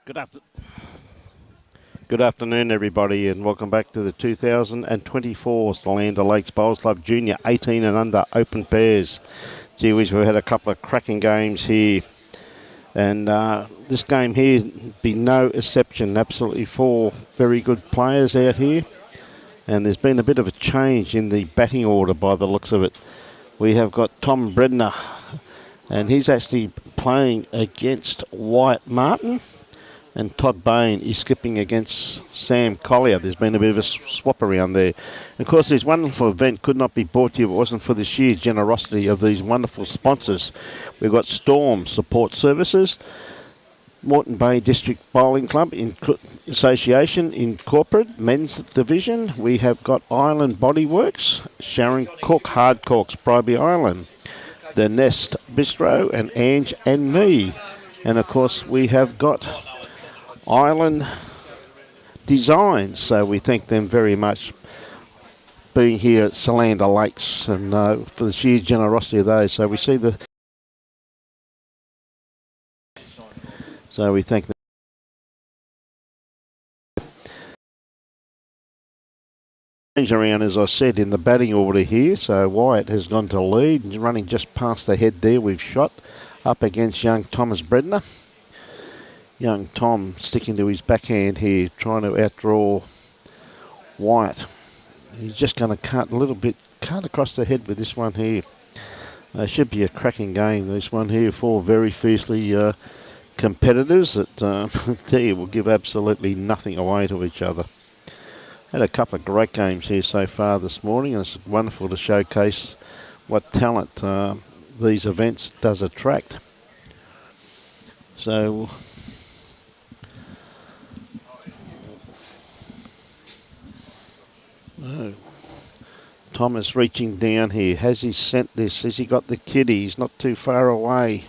Good afternoon, everybody, and welcome back to the 2024 Solander Lakes Bowls Club Junior 18 and under open pairs. Gee whiz, we've had a couple of cracking games here, and this game here be no exception. Absolutely four very good players out here, and there's been a bit of a change in the batting order by the looks of it. We have got Tom Brehmer, and he's actually playing against Wyatt Martin. And Todd Brain is skipping against Sam Collier. There's been a bit of a swap around there. And of course, this wonderful event could not be brought to you if it wasn't for the sheer generosity of these wonderful sponsors. We've got Storm Support Services, Moreton Bay District Bowling Club Association Incorporated Men's Division. We have got Island Bodyworks, Sharon Cook Hard Corks, Bribey Island, The Nest Bistro, and Ange and Me. And of course, we have got Island Designs, so we thank them very much being here at Solander Lakes and for the sheer generosity of those. So we see we thank them. Change around, as I said, in the batting order here. So Wyatt has gone to lead and running just past the head there. We've shot up against young Thomas Brehmer. Young Tom sticking to his backhand here, trying to outdraw Wyatt. He's just going to cut across the head with this one here. Should be a cracking game, this one here. Four very fiercely competitors that will give absolutely nothing away to each other. Had a couple of great games here so far this morning, and it's wonderful to showcase what talent these events does attract. So Thomas reaching down here. Has he sent this? Has he got the kitty? He's not too far away.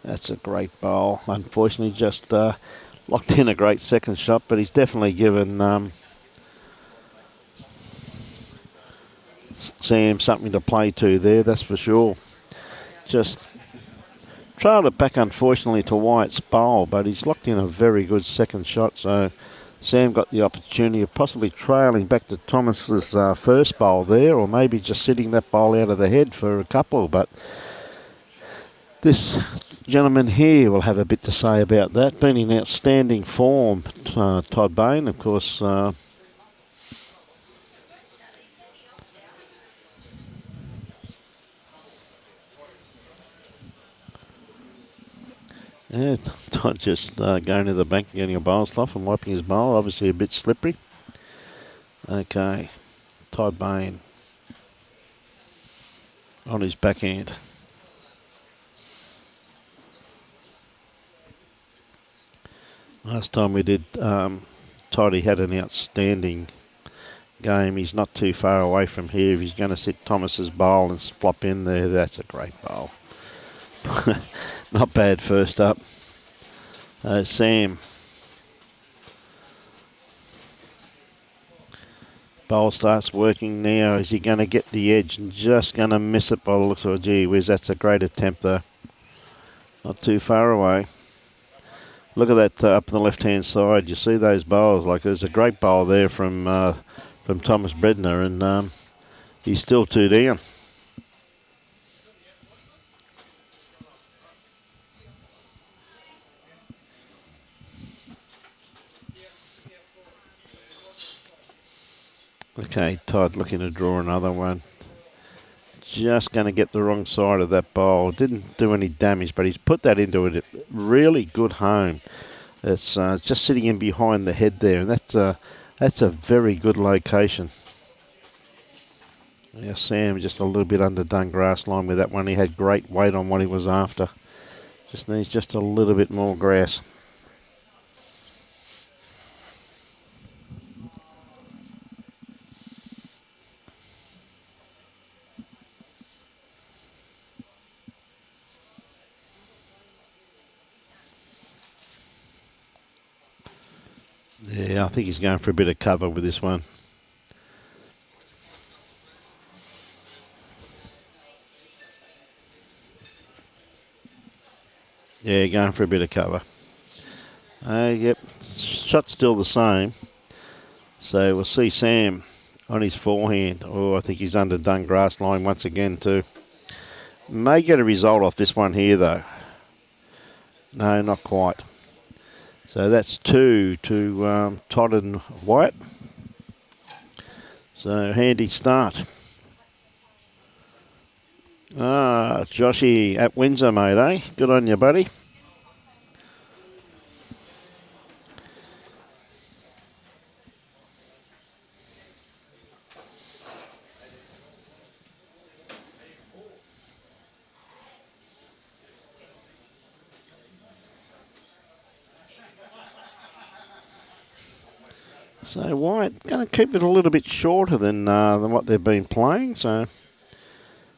That's a great bowl. Unfortunately, just locked in a great second shot, but he's definitely given Sam something to play to there, that's for sure. Just trailed it back, unfortunately, to Wyatt's bowl, but he's locked in a very good second shot, so Sam got the opportunity of possibly trailing back to Thomas's first bowl there, or maybe just sitting that bowl out of the head for a couple. But this gentleman here will have a bit to say about that. Been in outstanding form, Todd Brain, of course. Yeah, Todd just going to the bank and getting a bowl off and wiping his bowl. Obviously a bit slippery. Okay, Todd Brain on his backhand. Last time we did, Toddy had an outstanding game. He's not too far away from here. If he's going to sit Thomas's bowl and flop in there, that's a great bowl. Not bad first up. Sam. Bowl starts working now. Is he going to get the edge and just going to miss it by the looks of it? Gee whiz, that's a great attempt though. Not too far away. Look at that up on the left-hand side. You see those bowls? Like there's a great bowl there from Thomas Brehmer, and he's still two down. Okay, Todd looking to draw another one. Just going to get the wrong side of that bowl. Didn't do any damage, but he's put that into a really good home. It's just sitting in behind the head there, and that's a very good location. Yeah, Sam just a little bit underdone grass line with that one. He had great weight on what he was after. Just needs just a little bit more grass. Yeah, I think he's going for a bit of cover with this one. Yeah, going for a bit of cover. Yep, shot's still the same. So we'll see Sam on his forehand. Oh, I think he's underdone grass line once again too. May get a result off this one here though. No, not quite. So that's 2 to Todd and Wyatt. So handy start. Joshy at Windsor, mate, eh? Good on you, buddy. So Wyatt going to keep it a little bit shorter than what they've been playing, so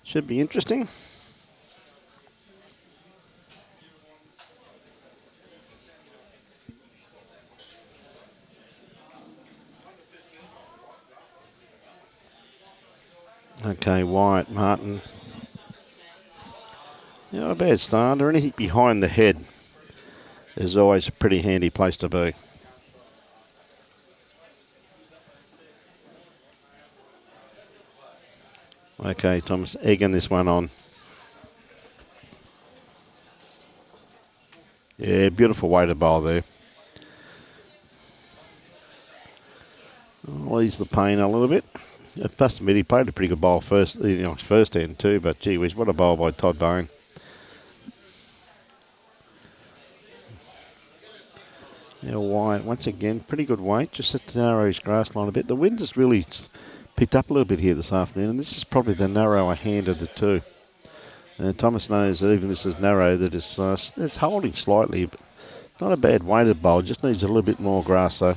should be interesting. Okay, Wyatt Martin. Not a bad start, or anything behind the head is always a pretty handy place to be. Okay, Thomas egging this one on. Yeah, beautiful way to bowl there. I'll ease the pain a little bit. I must admit, he played a pretty good bowl first, his first hand too, but gee whiz, what a bowl by Todd Brain. Now Wyatt, once again, pretty good weight, just to narrow his grass line a bit. The wind has really picked up a little bit here this afternoon, and this is probably the narrower hand of the two. And Thomas knows that even this is narrow, that it's holding slightly, but not a bad weighted bowl, just needs a little bit more grass though.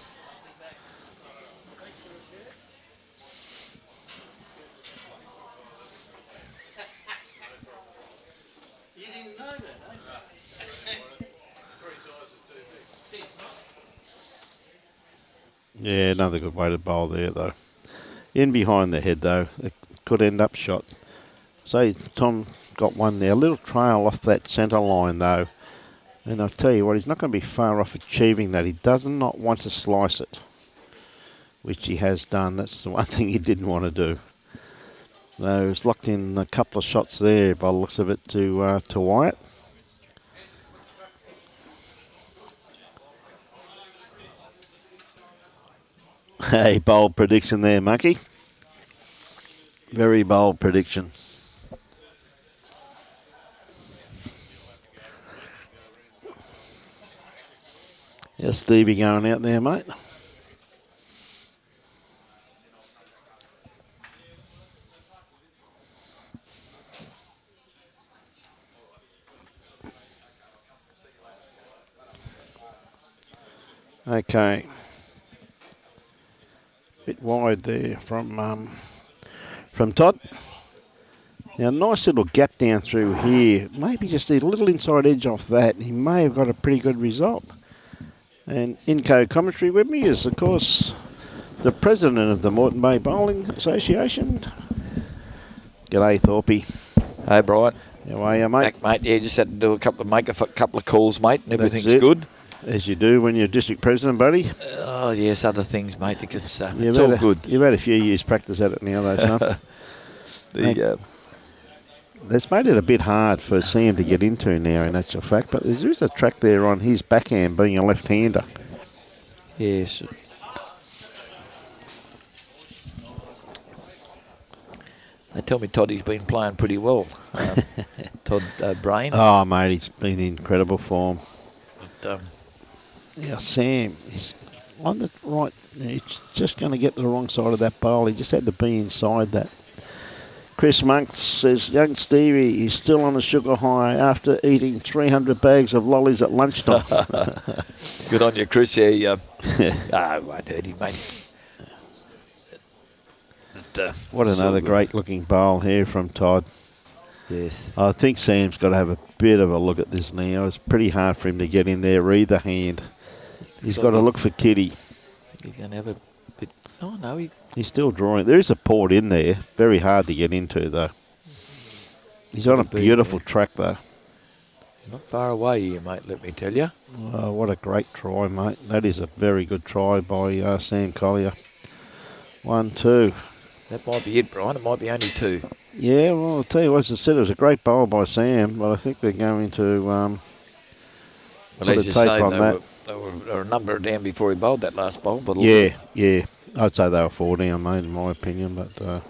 Yeah, another good weighted bowl there though. In behind the head though, it could end up shot. So Tom got one there, a little trail off that centre line though. And I'll tell you what, he's not going to be far off achieving that. He does not want to slice it, which he has done. That's the one thing he didn't want to do. So he's locked in a couple of shots there by the looks of it to Wyatt. Hey, bold prediction there, Monkey. Very bold prediction. Yeah, Stevie going out there, mate. Okay. Bit wide there from Todd. Now, nice little gap down through here. Maybe just a little inside edge off that. He may have got a pretty good result. And in co-commentary with me is, of course, the president of the Moreton Bay Bowling Association. G'day, Thorpey. Hey, Brian. How are you, mate? Back, mate. Yeah, just had to do a couple of calls, mate, and everything's good. As you do when you're district president, buddy. Oh, yes, other things, mate. It's all good. You've had a few years practice at it now, though, son. That's made it a bit hard for Sam to get into now, in actual fact, but there is a track there on his backhand being a left-hander. Yes. They tell me Toddy's been playing pretty well. Todd Brain. Oh, mate, he's been in incredible form. But, yeah, Sam, he's on the right. He's just going to get to the wrong side of that bowl. He just had to be inside that. Chris Monk says, young Stevie is still on a sugar high after eating 300 bags of lollies at lunchtime. Good on you, Chris. Yeah, I won't hurt him, mate. But, what another great-looking bowl here from Todd. Yes. I think Sam's got to have a bit of a look at this now. It's pretty hard for him to get in there either hand. He's got to look for Kitty. He's going to have a bit... Oh, no, he's still drawing. There is a port in there. Very hard to get into, though. He's on a beautiful track, though. Not far away here, mate, let me tell you. What a great try, mate. That is a very good try by Sam Collier. 1-2. That might be it, Brian. It might be only 2. Yeah, well, I'll tell you what, as I said, it was a great bowl by Sam, but I think they're going to Well, put as a you tape say, on that. they were a number down before he bowled that last bowl. But Yeah. I'd say they were 4 down, mate, in my opinion, but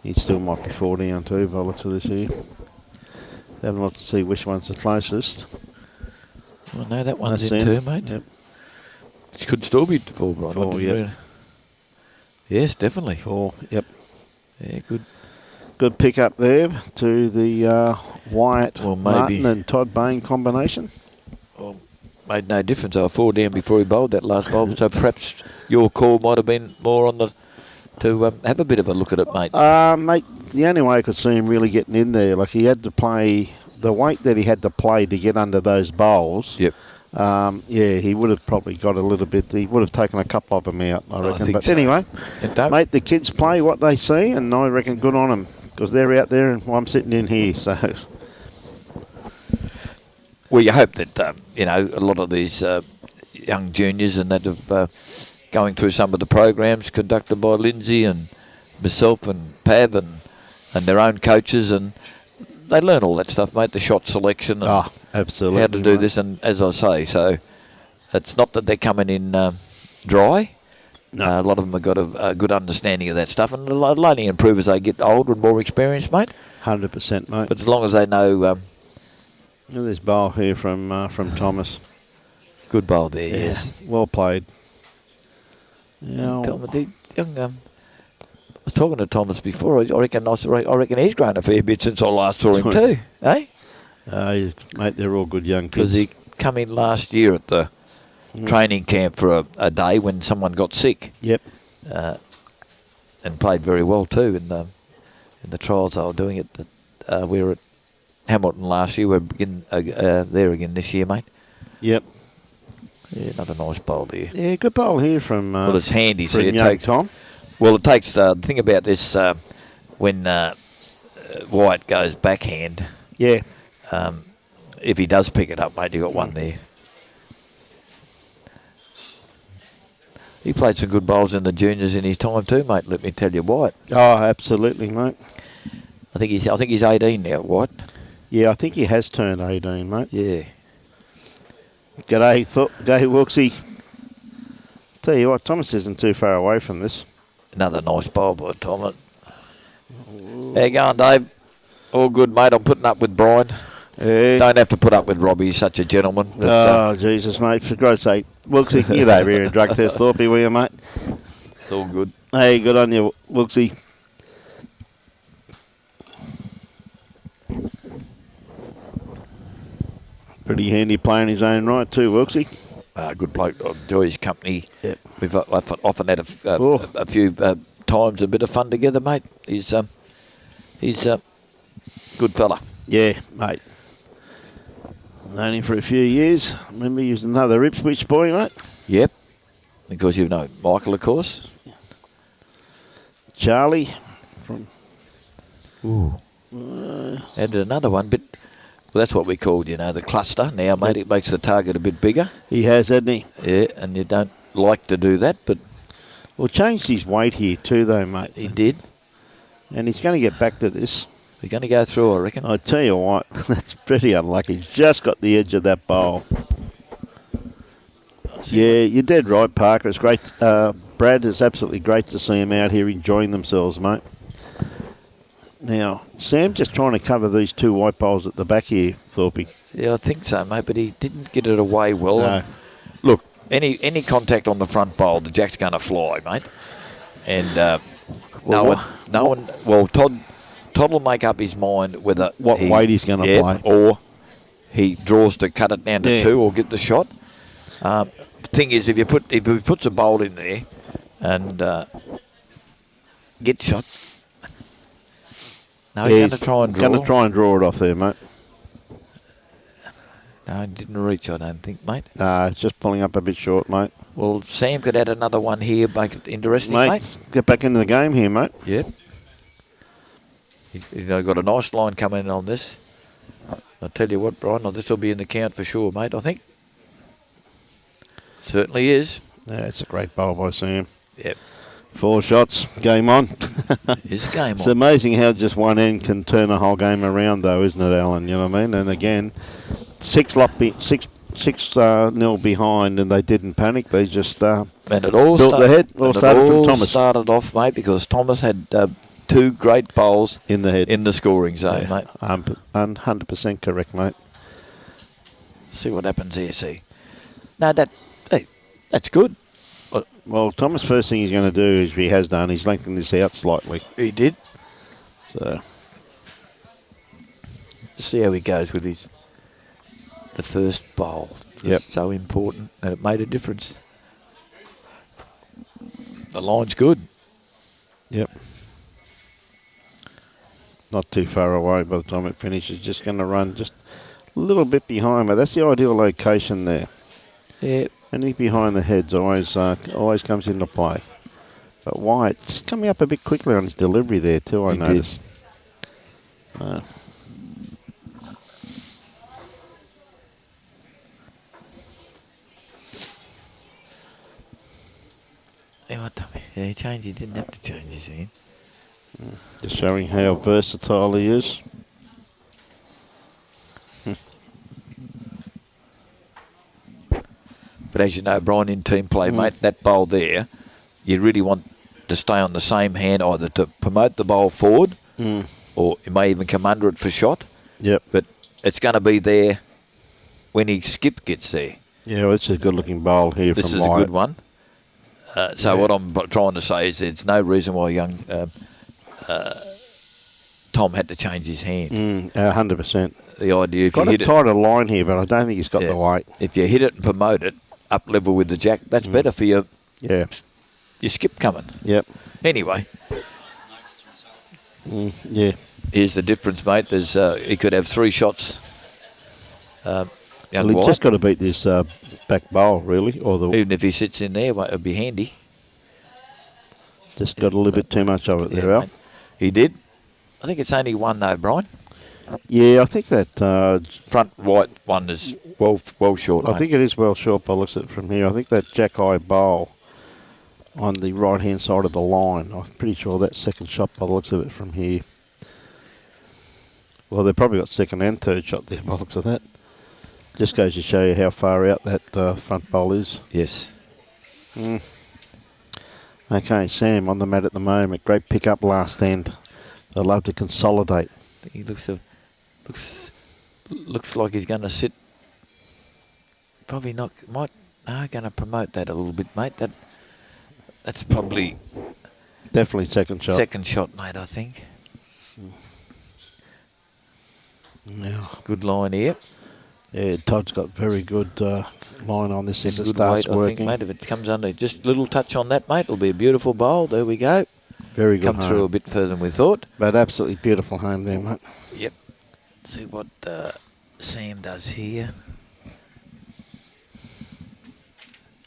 he still might be 4 down too by the looks of this here. They haven't looked to see which one's the closest. Well, no, that one's That's in in. 2, mate. Yep. It could still be 4, Brian. 4, yep. Yes, definitely. 4, yep. Yeah, good. Good pick up there to the Wyatt Well, Martin and Todd Brain combination. Well, made no difference. They were 4 down before he bowled that last bowl. So perhaps your call might have been more on the to have a bit of a look at it, mate. Mate, the only way I could see him really getting in there, like he had to play the weight that he had to play to get under those bowls. Yep. He would have probably got a little bit. He would have taken a couple of them out, I reckon. think But so. anyway, mate, the kids play what they see, and I reckon good on them because they're out there and I'm sitting in here. So, well, you hope that a lot of these young juniors and that have going through some of the programs conducted by Lindsay and myself and Pav and their own coaches, and they learn all that stuff, mate. The shot selection and absolutely, how to do mate. this, and as I say, so it's not that they're coming in dry. No. A lot of them have got a good understanding of that stuff, and it'll only improve as they get older and more experienced, mate. 100%, mate. But as long as they know, Look at this bowl here from Thomas. good bowl there, yes. Well played. Yeah, I was talking to Thomas before. I reckon he's grown a fair bit since I last saw him too, eh? mate, they're all good young Because kids. he come in last year at the training camp for a day when someone got sick. Yep. And played very well too in the trials they were doing it. We were at Hamilton last year. We're there again this year, mate. Yep. Yeah, another nice bowl there. Yeah, good bowl here from. Well, it's handy. from So it young takes Tom. Well, it takes the thing about this when Wyatt goes backhand. Yeah. If he does pick it up, mate, you got one there. He played some good bowls in the juniors in his time too, mate. Let me tell you, Wyatt. Oh, absolutely, mate. I think he's 18 now, Wyatt. Yeah, I think he has turned 18, mate. Yeah. G'day, Wilksy. Tell you what, Thomas isn't too far away from this. Another nice bowl by Tom. How you going, Dave? All good, mate. I'm putting up with Brian. Yeah. Don't have to put up with Robbie. He's such a gentleman. But, Jesus, mate. For God's sake. Wilksy, get over here and drug test Thorpe, will you, mate? it's all good. Hey, good on you, Wilksy. Pretty handy player in his own right too, Wilksy. Good bloke. I enjoy his company. Yep. We've often had a few times a bit of fun together, mate. He's a good fella. Yeah, mate. Known him for a few years. Remember he was another Ipswich boy, mate. Yep. Because you know Michael, of course. Charlie from. Added another one, but well, that's what we called, the cluster. Now, mate, it makes the target a bit bigger. He has, hasn't he? Yeah, and you don't like to do that, but Well, changed his weight here too, though, mate. he did. And he's going to get back to this. We're going to go through, I reckon. I tell you what, that's pretty unlucky. Just got the edge of that bowl. Yeah, you're dead right, Parker. It's great. Brad, it's absolutely great to see him out here enjoying themselves, mate. Now, Sam just trying to cover these 2 white bowls at the back here, Thorpe. Yeah, I think so, mate, but he didn't get it away well. No. And look, any contact on the front bowl, the jack's going to fly, mate. And Todd will make up his mind whether What weight he's going to play. or he draws to cut it down to Yeah. 2 or get the shot. The thing is, if he puts a bowl in there and gets shot, no, he's going to try and draw. Going to try and draw it off there, mate. No, he didn't reach, I don't think, mate. It's just pulling up a bit short, mate. Well, Sam could add another one here, make it interesting, mate. Get back into the game here, mate. Yep. He's got a nice line coming in on this. I'll tell you what, Brian, this will be in the count for sure, mate, I think. Certainly is. Yeah, it's a great bowl by Sam. Yep. 4 shots, game on. It's game It's on. amazing how just one end can turn a whole game around, though, isn't it, Alan? You know what I mean? And again, 6-0 behind, and they didn't panic. They just And it all built the head. All started from Thomas. Started off, mate, because Thomas had 2 great bowls In the head. in the scoring zone, Yeah, mate. 100% correct, mate. See what happens here, see. No, that's good. Well, Thomas, first thing he's going to do, is he has done, he's lengthened this out slightly. He did. So See how he goes with the first bowl. Yep. It's so important, and it made a difference. The line's good. Yep. Not too far away by the time it finishes. Just going to run just a little bit behind, but that's the ideal location there. Yeah. Anything behind the heads always comes into play. But Wyatt just coming up a bit quickly on his delivery there too, I noticed. Yeah, he changed. He didn't have to change his hand. Just showing how versatile he is. But as you know, Brian, in team play, mate, that bowl there, you really want to stay on the same hand, either to promote the bowl forward, or you may even come under it for shot. Yep. But it's going to be there when his skip gets there. Yeah, well, it's a good-looking bowl here This from is Wyatt. a good one. So what I'm trying to say is there's no reason why young Tom had to change his hand. 100%. The idea, if Got you a hit it, tighter line here, but I don't think he's got the weight. if you hit it and promote it up level with the jack, that's better for your Yeah. skip coming. Yep. Anyway, Yeah. here's the difference, mate. There's he could have 3 shots. Young Well, he's Wyatt. just got to beat this back bowl, really, or the Even if he sits in there, it'd be handy. just got a little bit too much of it there, Al. mate. He did. I think it's only one though, Brian. Yeah, I think that Front white one is well short. I mate. think it is well short by the looks of it from here. I think that jack-eye bowl on the right-hand side of the line, I'm pretty sure that's second shot by the looks of it from here. Well, they've probably got second and third shot there by the looks of that. Just goes to show you how far out that front bowl is. Yes. Okay, Sam on the mat at the moment. Great pick-up last end. They love to consolidate. He looks like he's going to sit. Probably not. Going to promote that a little bit, mate. That's probably Definitely second shot. second shot, mate. I think. Now, Good line here. yeah, Todd's got very good line on this as it Good starts weight, I think, working. mate. If it comes under, just a little touch on that, mate, it'll be a beautiful bowl. There we go. Very good Come through a home. bit further than we thought. But absolutely beautiful home there, mate. Yep. See what Sam does here.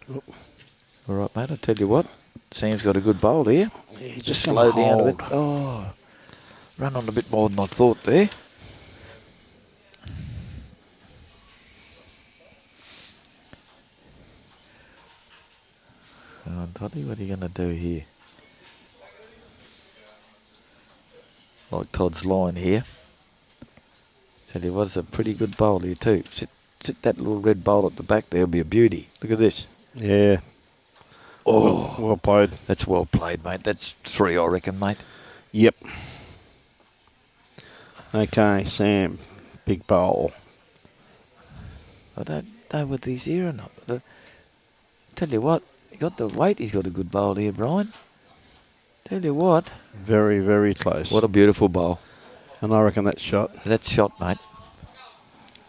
Oop. All right, mate. I'll tell you what. Sam's got a good bowl here. Yeah, he's Just gonna slow down a bit. hold. Oh, run on a bit more than I thought there. Oh, Toddy, what are you going to do here? Like Todd's line here. Tell you what, it's a pretty good bowl here too. Sit that little red bowl at the back. There'll be a beauty. Look at this. Yeah. Oh, Well played. that's well played, mate. That's 3, I reckon, mate. Yep. Okay, Sam. Big bowl. I don't know whether he's here or not. Tell you what, he got the weight. He's got a good bowl here, Brian. Tell you what. Very, very close. What a beautiful bowl. And I reckon that shot. That's shot, mate.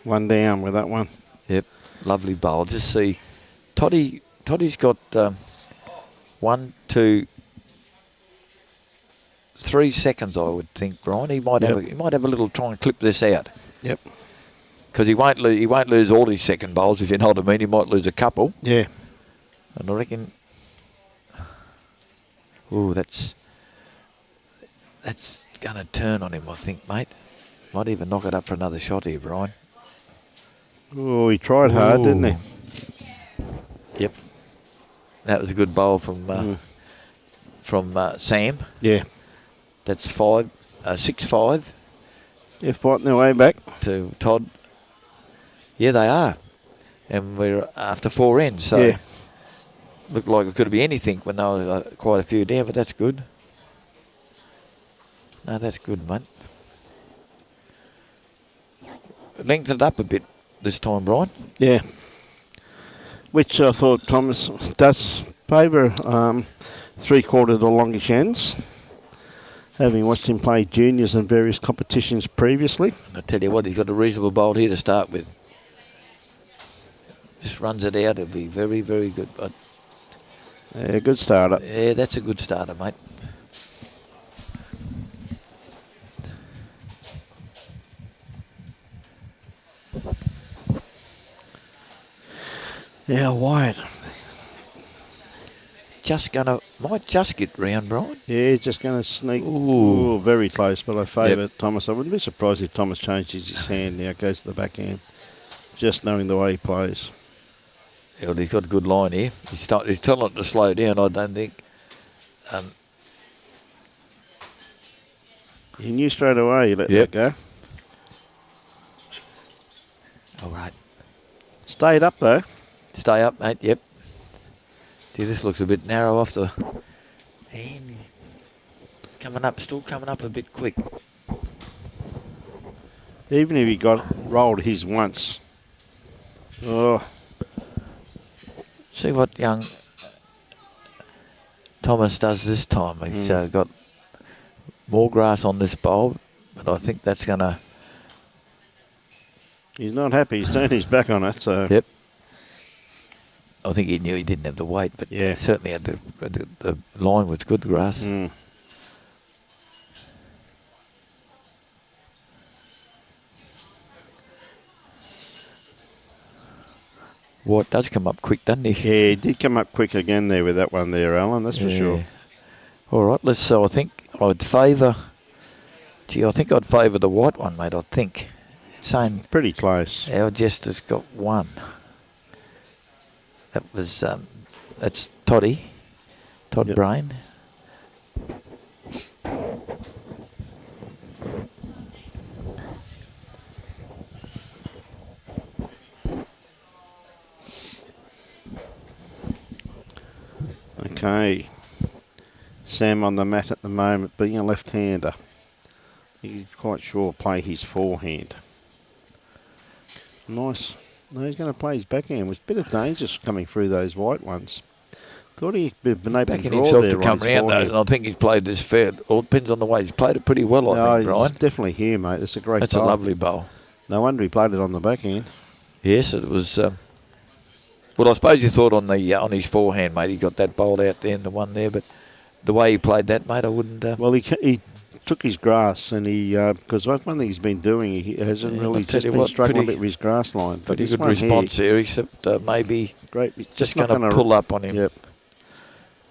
One down with that one. Yep, lovely bowl. Just see, Toddy's got 1, 2, 3 seconds, I would think, Brian. He might have a little try and clip this out. Yep. Because he won't lose all his second bowls, if you know what I mean. He might lose a couple. Yeah. And I reckon, that's going to turn on him, I think, mate. Might even knock it up for another shot here, Brian. Oh, he tried hard, didn't he? Yep. That was a good bowl from Sam. Yeah. That's 6-5. They're fighting their way back. To Todd. Yeah, they are. And we're after 4 ends, so Yeah. looked like it could be anything when there were quite a few down, but that's good. No, that's good, mate. Lengthened up a bit this time, Brian. Yeah. Which I thought Thomas does favour 3/4 to longish ends. Having watched him play juniors in various competitions previously. I tell you what, he's got a reasonable bowl here to start with. Just runs it out, it'll be very, very good. But Yeah, good starter. yeah, that's a good starter, mate. Yeah, Wyatt. Might just get round, Brian. Yeah, he's just going to sneak. Ooh. Ooh, very close, but I favour Thomas. I wouldn't be surprised if Thomas changes his hand now, goes to the backhand, just knowing the way he plays. Yeah, well, he's got a good line here. He's telling it to slow down, I don't think. He knew straight away he let that go. All right. Stayed up, though. Stay up, mate, yep. Gee, this looks a bit narrow off the hand. Still coming up a bit quick. Even if he got rolled his once. Oh. See what young Thomas does this time. He's got more grass on this bowl, but I think that's going to... He's not happy. He's turned his back on it, so... Yep. I think he knew he didn't have the weight, but yeah, certainly had the line with good grass. White does come up quick, doesn't he? Yeah, he did come up quick again there with that one there, Alan, that's for sure. All right, I think I'd favour... Gee, I think I'd favour the white one, mate, I think. Same. Pretty close. Our Jester's got one. That was... that's Todd Brain. Okay. Sam on the mat at the moment, being a left-hander. He's quite sure play his forehand. Nice. No, he's going to play his backhand. Was a bit of danger coming through those white ones. Thought he'd been able to draw himself there to come round those, and I think he's played this fair. All depends on the way he's played it pretty well. I think, Brian. He's definitely here, mate. That's a great. That's bowl. A lovely bowl. No wonder he played it on the backhand. Yes, it was. Well, I suppose you thought on his forehand, mate, he got that bowled out there and the one there, but the way he played that, mate, I wouldn't. Well, he took his grass and he because one thing he's been doing, he hasn't really just been struggling a bit with his grass line. But pretty good response here, except maybe just going to pull up on him. Yep.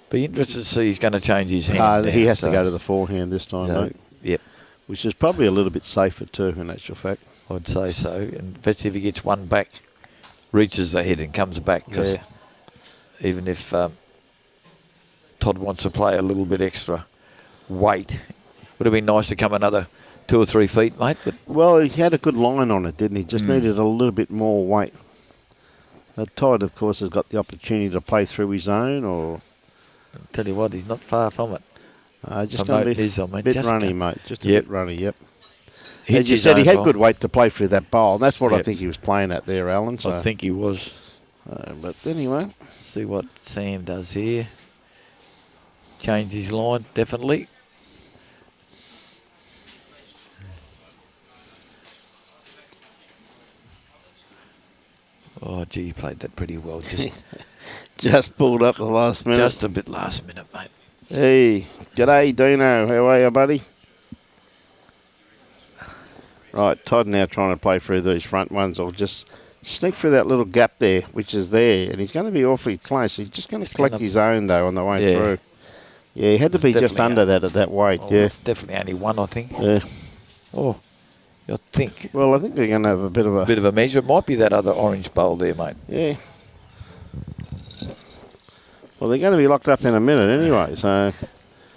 Be interested to see he's going to change his hand. He has to go to the forehand this time, mate. Yep. Which is probably a little bit safer too, in actual fact. I'd say so, and especially if he gets one back, reaches the head and comes back. Because even if Todd wants to play a little bit extra weight, would have been nice to come another 2 or 3 feet, mate. But well, he had a good line on it, didn't he? Just needed a little bit more weight. Todd, of course, has got the opportunity to play through his own, or... I'll tell you what, he's not far from it. Just going to be a bit runny, mate. Just a bit runny, yep. As you said, he had good weight to play through that bowl, and that's what I think he was playing at there, Alan. So. I think he was. But anyway. See what Sam does here. Change his line, definitely. Oh, gee, he played that pretty well. Just pulled up the last minute. Just a bit last minute, mate. Hey, g'day, Dino. How are you, buddy? Right, Todd now trying to play through these front ones. I'll just sneak through that little gap there, which is there, and he's going to be awfully close. He's just going to collect his own, though, on the way through. Yeah, he had to be just under that at that weight, Definitely only one, I think. Yeah. Oh, I think. Well, I think they're going to have a bit of a... Bit of a measure. It might be that other orange bowl there, mate. Yeah. Well, they're going to be locked up in a minute anyway, so...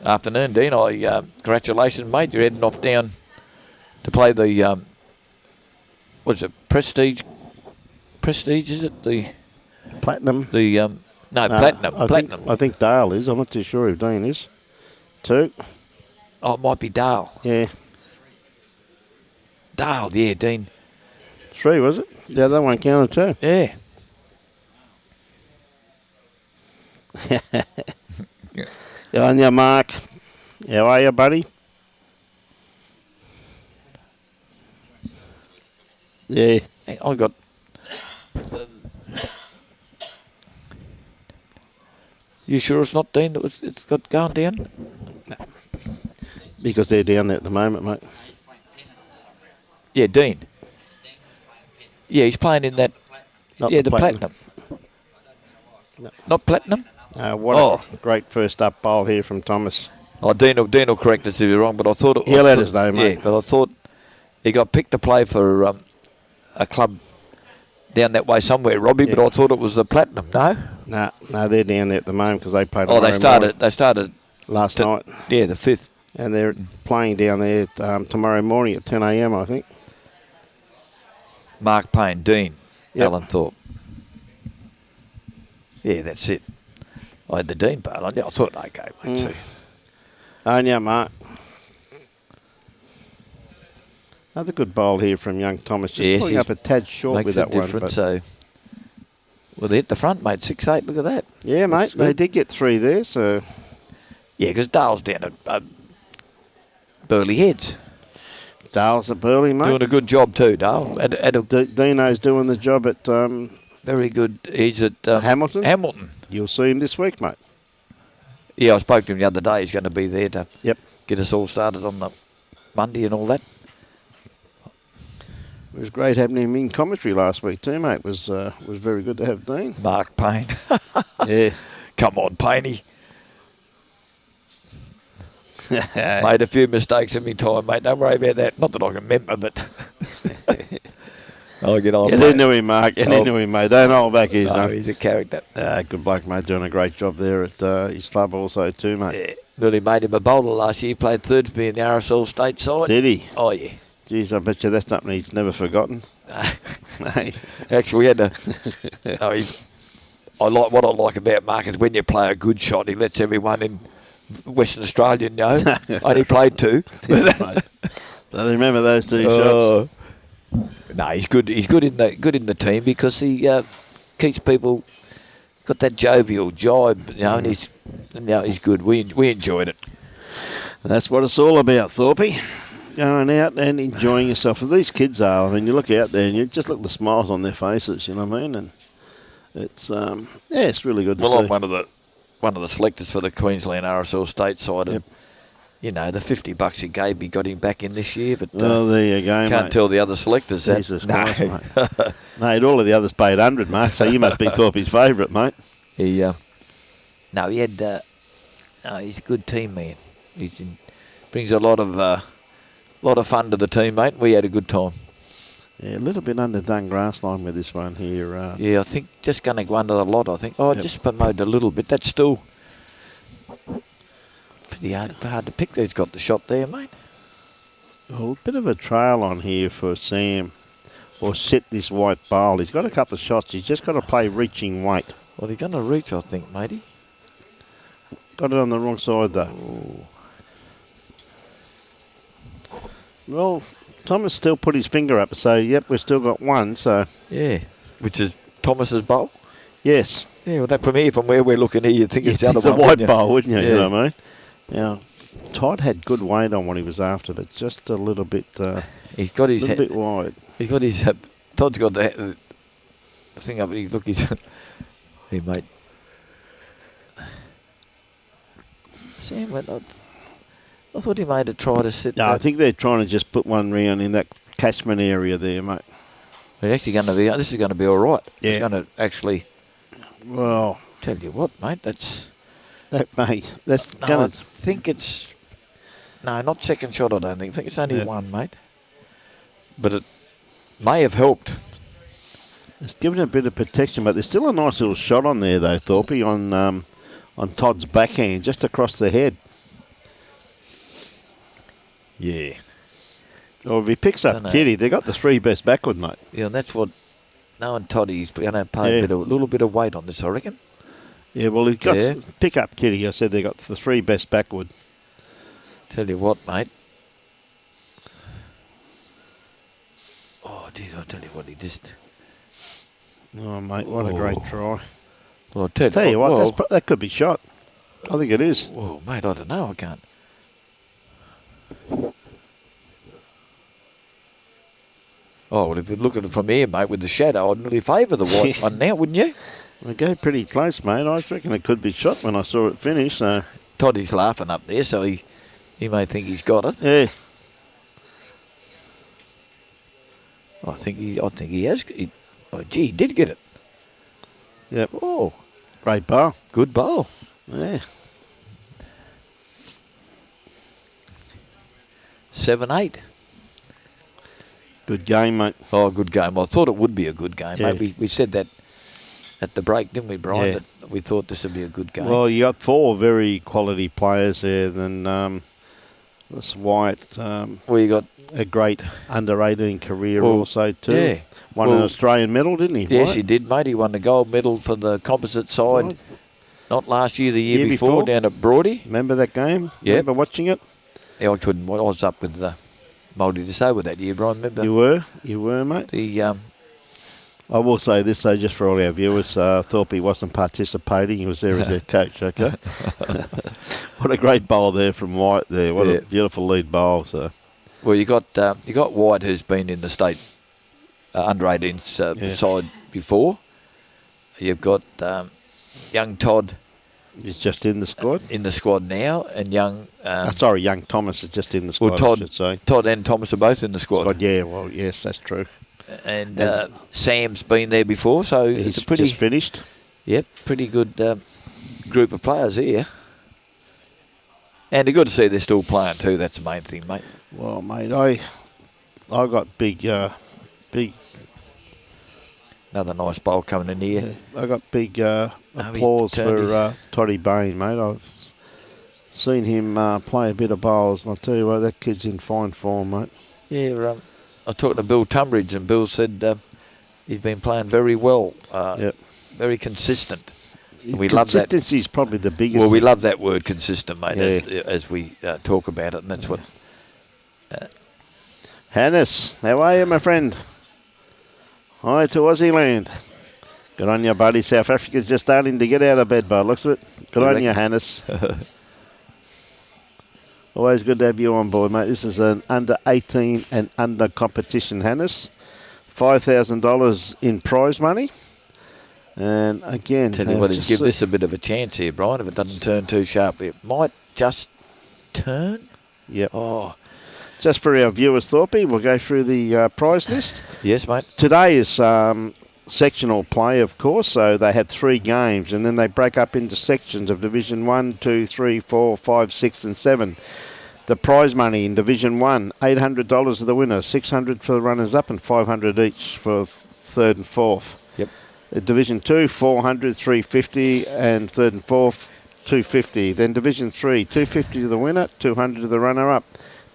Afternoon, Dean. Congratulations, mate. You're heading off down to play the... what's it? Prestige? Prestige, is it? The... Platinum. The... Platinum. I think Dale is. I'm not too sure if Dean is. 2. Oh, it might be Dale. Yeah. Dale, yeah, Dean. 3, was it? The other one counted 2. Yeah. Good on you, Mark. How are you, buddy? Yeah. Hey, I got... You sure it's not Dean that it's got going down? No. Because they're down there at the moment, mate. Yeah, Dean. Yeah, he's playing in that... Not the Platinum. No. Not Platinum? What a great first up bowl here from Thomas. Oh, Dean will correct us if you're wrong, but I thought... He'll let us know, mate. Yeah, but I thought he got picked to play for a club down that way somewhere, Robbie, but I thought it was the Platinum, no? No, they're down there at the moment because they played... Oh, they started last night. Yeah, the 5th. And they're playing down there tomorrow morning at 10 a.m, I think. Mark Payne, Dean, Yep. Alan Thorpe. Yeah, that's it. I had the Dean part on. Yeah, I thought, okay, mate. See. Oh, yeah, Mark. Another good bowl here from young Thomas. Just pulling up a tad short with that one. But so, well, they hit the front, mate. 6-8. Look at that. Yeah, mate. They did get 3 there, so... Yeah, because Dale's down at Burley Heads. Dale's at Burley, mate. Doing a good job too, Dale. Dino's doing the job at... very good. He's at... Hamilton? Hamilton. You'll see him this week, mate. Yeah, I spoke to him the other day. He's going to be there to get us all started on the Monday and all that. It was great having him in commentary last week too, mate. It was very good to have Dean. Mark Payne. Yeah. Come on, Painey. Made a few mistakes in my time, mate. Don't worry about that. Not that I can remember, but I'll get on. Get into him, Mark. Get into him, mate. Don't hold back his. No, he's a character. Good bloke, mate. Doing a great job there at his club also too, mate. Yeah. Nearly made him a bowler last year. He played third for me in the RSL state side. Did he? Oh, yeah. Geez, I bet you that's something he's never forgotten. Actually, we had a... what I like about Mark is when you play a good shot, he lets everyone in Western Australia know. Only played 2. So remember those 2 shots? No, he's good. He's good in the team because he keeps people got that jovial jibe, and he's good. We enjoyed it. That's what it's all about, Thorpey. Going out and enjoying yourself. And these kids are. I mean, you look out there and you just look at the smiles on their faces. You know what I mean? And it's it's really good. Well, to I'm see. one of the selectors for the Queensland RSL state side. Yep. And, the $50 he gave me got him back in this year. But well, there you go, can't mate. tell the other selectors that. Jesus Christ, mate. Mate, all of the others paid 100, Mark. So you must be Thorpe's favourite, mate. He had. He's a good team man. Brings a lot of fun to the team, mate. We had a good time. Yeah, a little bit underdone grass line with this one here. Yeah, I think just going to go under the lot, I think. Oh, just promote a little bit. That's still pretty hard to pick who's got the shot there, mate. Well, a bit of a trail on here for Sam. Or set this white bowl. He's got a couple of shots. He's just got to play reaching weight. Well, he's going to reach, I think, matey. Got it on the wrong side, though. Ooh. Well, Thomas still put his finger up, so yep, we've still got 1. So yeah, which is Thomas's bowl. Yes. Yeah, well, that from where we're looking here, you'd think it's the other one. It's a white bowl, wouldn't you? Yeah. You know what I mean? Now, Todd had good weight on what he was after, but just a little bit. He's got his bit wide. He's got his. Todd's got the thing up. Look, he's. Hey, mate. Sam went. I thought he made a try to sit. No, I think they're trying to just put one round in that catchment area there, mate. It's actually going to be. This is going to be all right. Yeah. It's going to actually. Well, tell you what, mate. That's. Mate. That's no, going I think it's. No, not second shot. I don't think. I think it's only 1, mate. but it may have helped. It's given a bit of protection, but there's still a nice little shot on there, though, Thorpe, on Todd's backhand, just across the head. Yeah. Or if he picks up Kitty, they've got the 3 best backward, mate. Yeah, and that's what knowing Toddy's going to pay a little bit of weight on this, I reckon. Yeah, well, he's got pick up Kitty. I said they got the 3 best backward. Tell you what, mate. Oh, dude, I tell you what, he just... Oh, mate, what a great try. Well, I'll tell you what, that could be shot. I think it is. Well, mate, I don't know. I can't. Oh, well, if you look at it from here, mate, with the shadow, I'd nearly favour the white one now, wouldn't you? We go pretty close, mate. I reckon it could be shot when I saw it finish. So Toddy's laughing up there, so he may think he's got it. Yeah. I think he has. Oh, gee, he did get it. Yep. Oh, great bowl. Good bowl. Yeah. 7-8. Good game, mate. Oh, good game. I thought it would be a good game, mate. We said that at the break, didn't we, Brian? Yeah. That we thought this would be a good game. Well, you got 4 very quality players there. Then this Wyatt. Well, you got a great under-18 career also too. Yeah. Won an Australian medal, didn't he? Yes, Wyatt? he did, mate. He won the gold medal for the composite side. Right. Not last year, the year before, down at Broady. Remember that game? Yeah. Remember watching it? Yeah, I couldn't. I was up with the multi-disabled that year, Brian. Remember? You were, mate. The I will say this, though, just for all our viewers, Thorpe wasn't participating. He was there as their coach, okay? What a great bowl there from Wyatt there. What a beautiful lead bowl. So. Well, you got Wyatt, who's been in the state under-18 side before. You've got young Todd. He's just in the squad. In the squad now, and young... young Thomas is just in the squad, Todd, I should say. Todd and Thomas are both in the squad. Yeah, well, yes, that's true. And Sam's been there before, so it's a pretty... just finished. Yep, pretty good group of players here. And they're good to see they're still playing too, that's the main thing, mate. Well, mate, I got big... Another nice bowl coming in here. Yeah, I got big applause for Toddy Brain, mate. I've seen him play a bit of bowls, and I'll tell you what, that kid's in fine form, mate. Yeah, I talked to Bill Tunbridge, and Bill said he's been playing very well, very consistent. We love that. Consistency is probably the biggest. Well, we love that word, consistent, mate, as we talk about it, and that's what... Hannes, how are you, my friend? Hi to Aussie land. Good on you, buddy. South Africa's just starting to get out of bed, bud. Looks of it. Good on you, Hannes. Always good to have you on board, mate. This is an under-18 and under competition, Hannes. $5,000 in prize money. And again... Tell you what, give this a bit of a chance here, Brian. If it doesn't turn too sharply, it might just turn. Yep. Oh. Just for our viewers, Thorpe, we'll go through the prize list. Yes, mate. Today is sectional play, of course, so they have 3 games, and then they break up into sections of Division 1, 2, 3, 4, 5, 6 and 7. The prize money in Division 1, $800 for the winner, $600 for the runners-up and $500 each for third and fourth. Yep. Division 2, $400, $350 and third and fourth, $250. Then Division 3, $250 to the winner, $200 to the runner-up.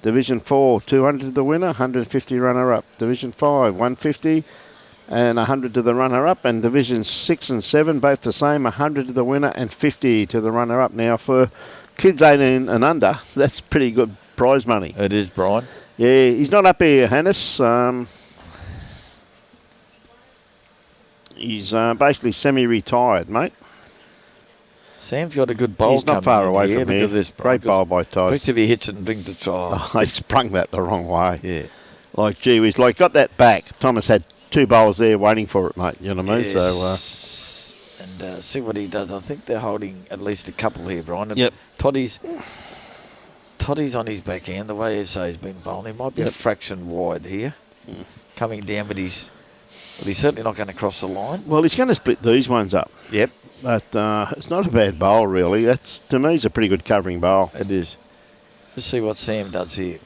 Division 4, $200 to the winner, $150 runner-up. Division 5, $150 and $100 to the runner-up. And Divisions 6 and 7, both the same, $100 to the winner and $50 to the runner-up. Now, for kids 18 and under, that's pretty good prize money. It is, Brian. Yeah, he's not up here, Hannes. He's basically semi-retired, mate. Sam's got a good bowl. He's not far away from here. This, great bowl by Todd. Especially if he hits it and brings it. Oh, he sprung that the wrong way. Yeah. Like, gee whiz, got that back. Thomas had 2 bowls there waiting for it, mate. You know what I mean? Yes. So, and see what he does. I think they're holding at least a couple here, Brian. And yep. Toddy's on his backhand. The way he's been bowling, he might be a fraction wide here, coming down, but he's certainly not going to cross the line. Well, he's going to split these ones up. Yep. But it's not a bad bowl, really. To me, it's a pretty good covering bowl. It is. Let's see what Sam does here.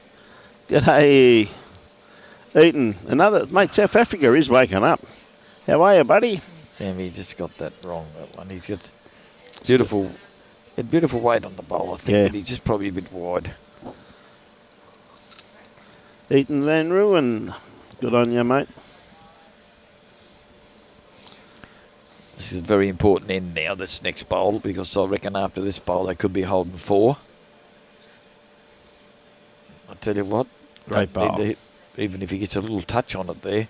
G'day. Eaton, another, mate, South Africa is waking up. How are you, buddy? Sammy just got that wrong, that one. He's got beautiful weight on the bowl, I think, but he's just probably a bit wide. Eaton Van Ruin, good on you, mate. This is a very important end now, this next bowl, because I reckon after this bowl they could be holding 4. I tell you what, great bowl. Even if he gets a little touch on it there.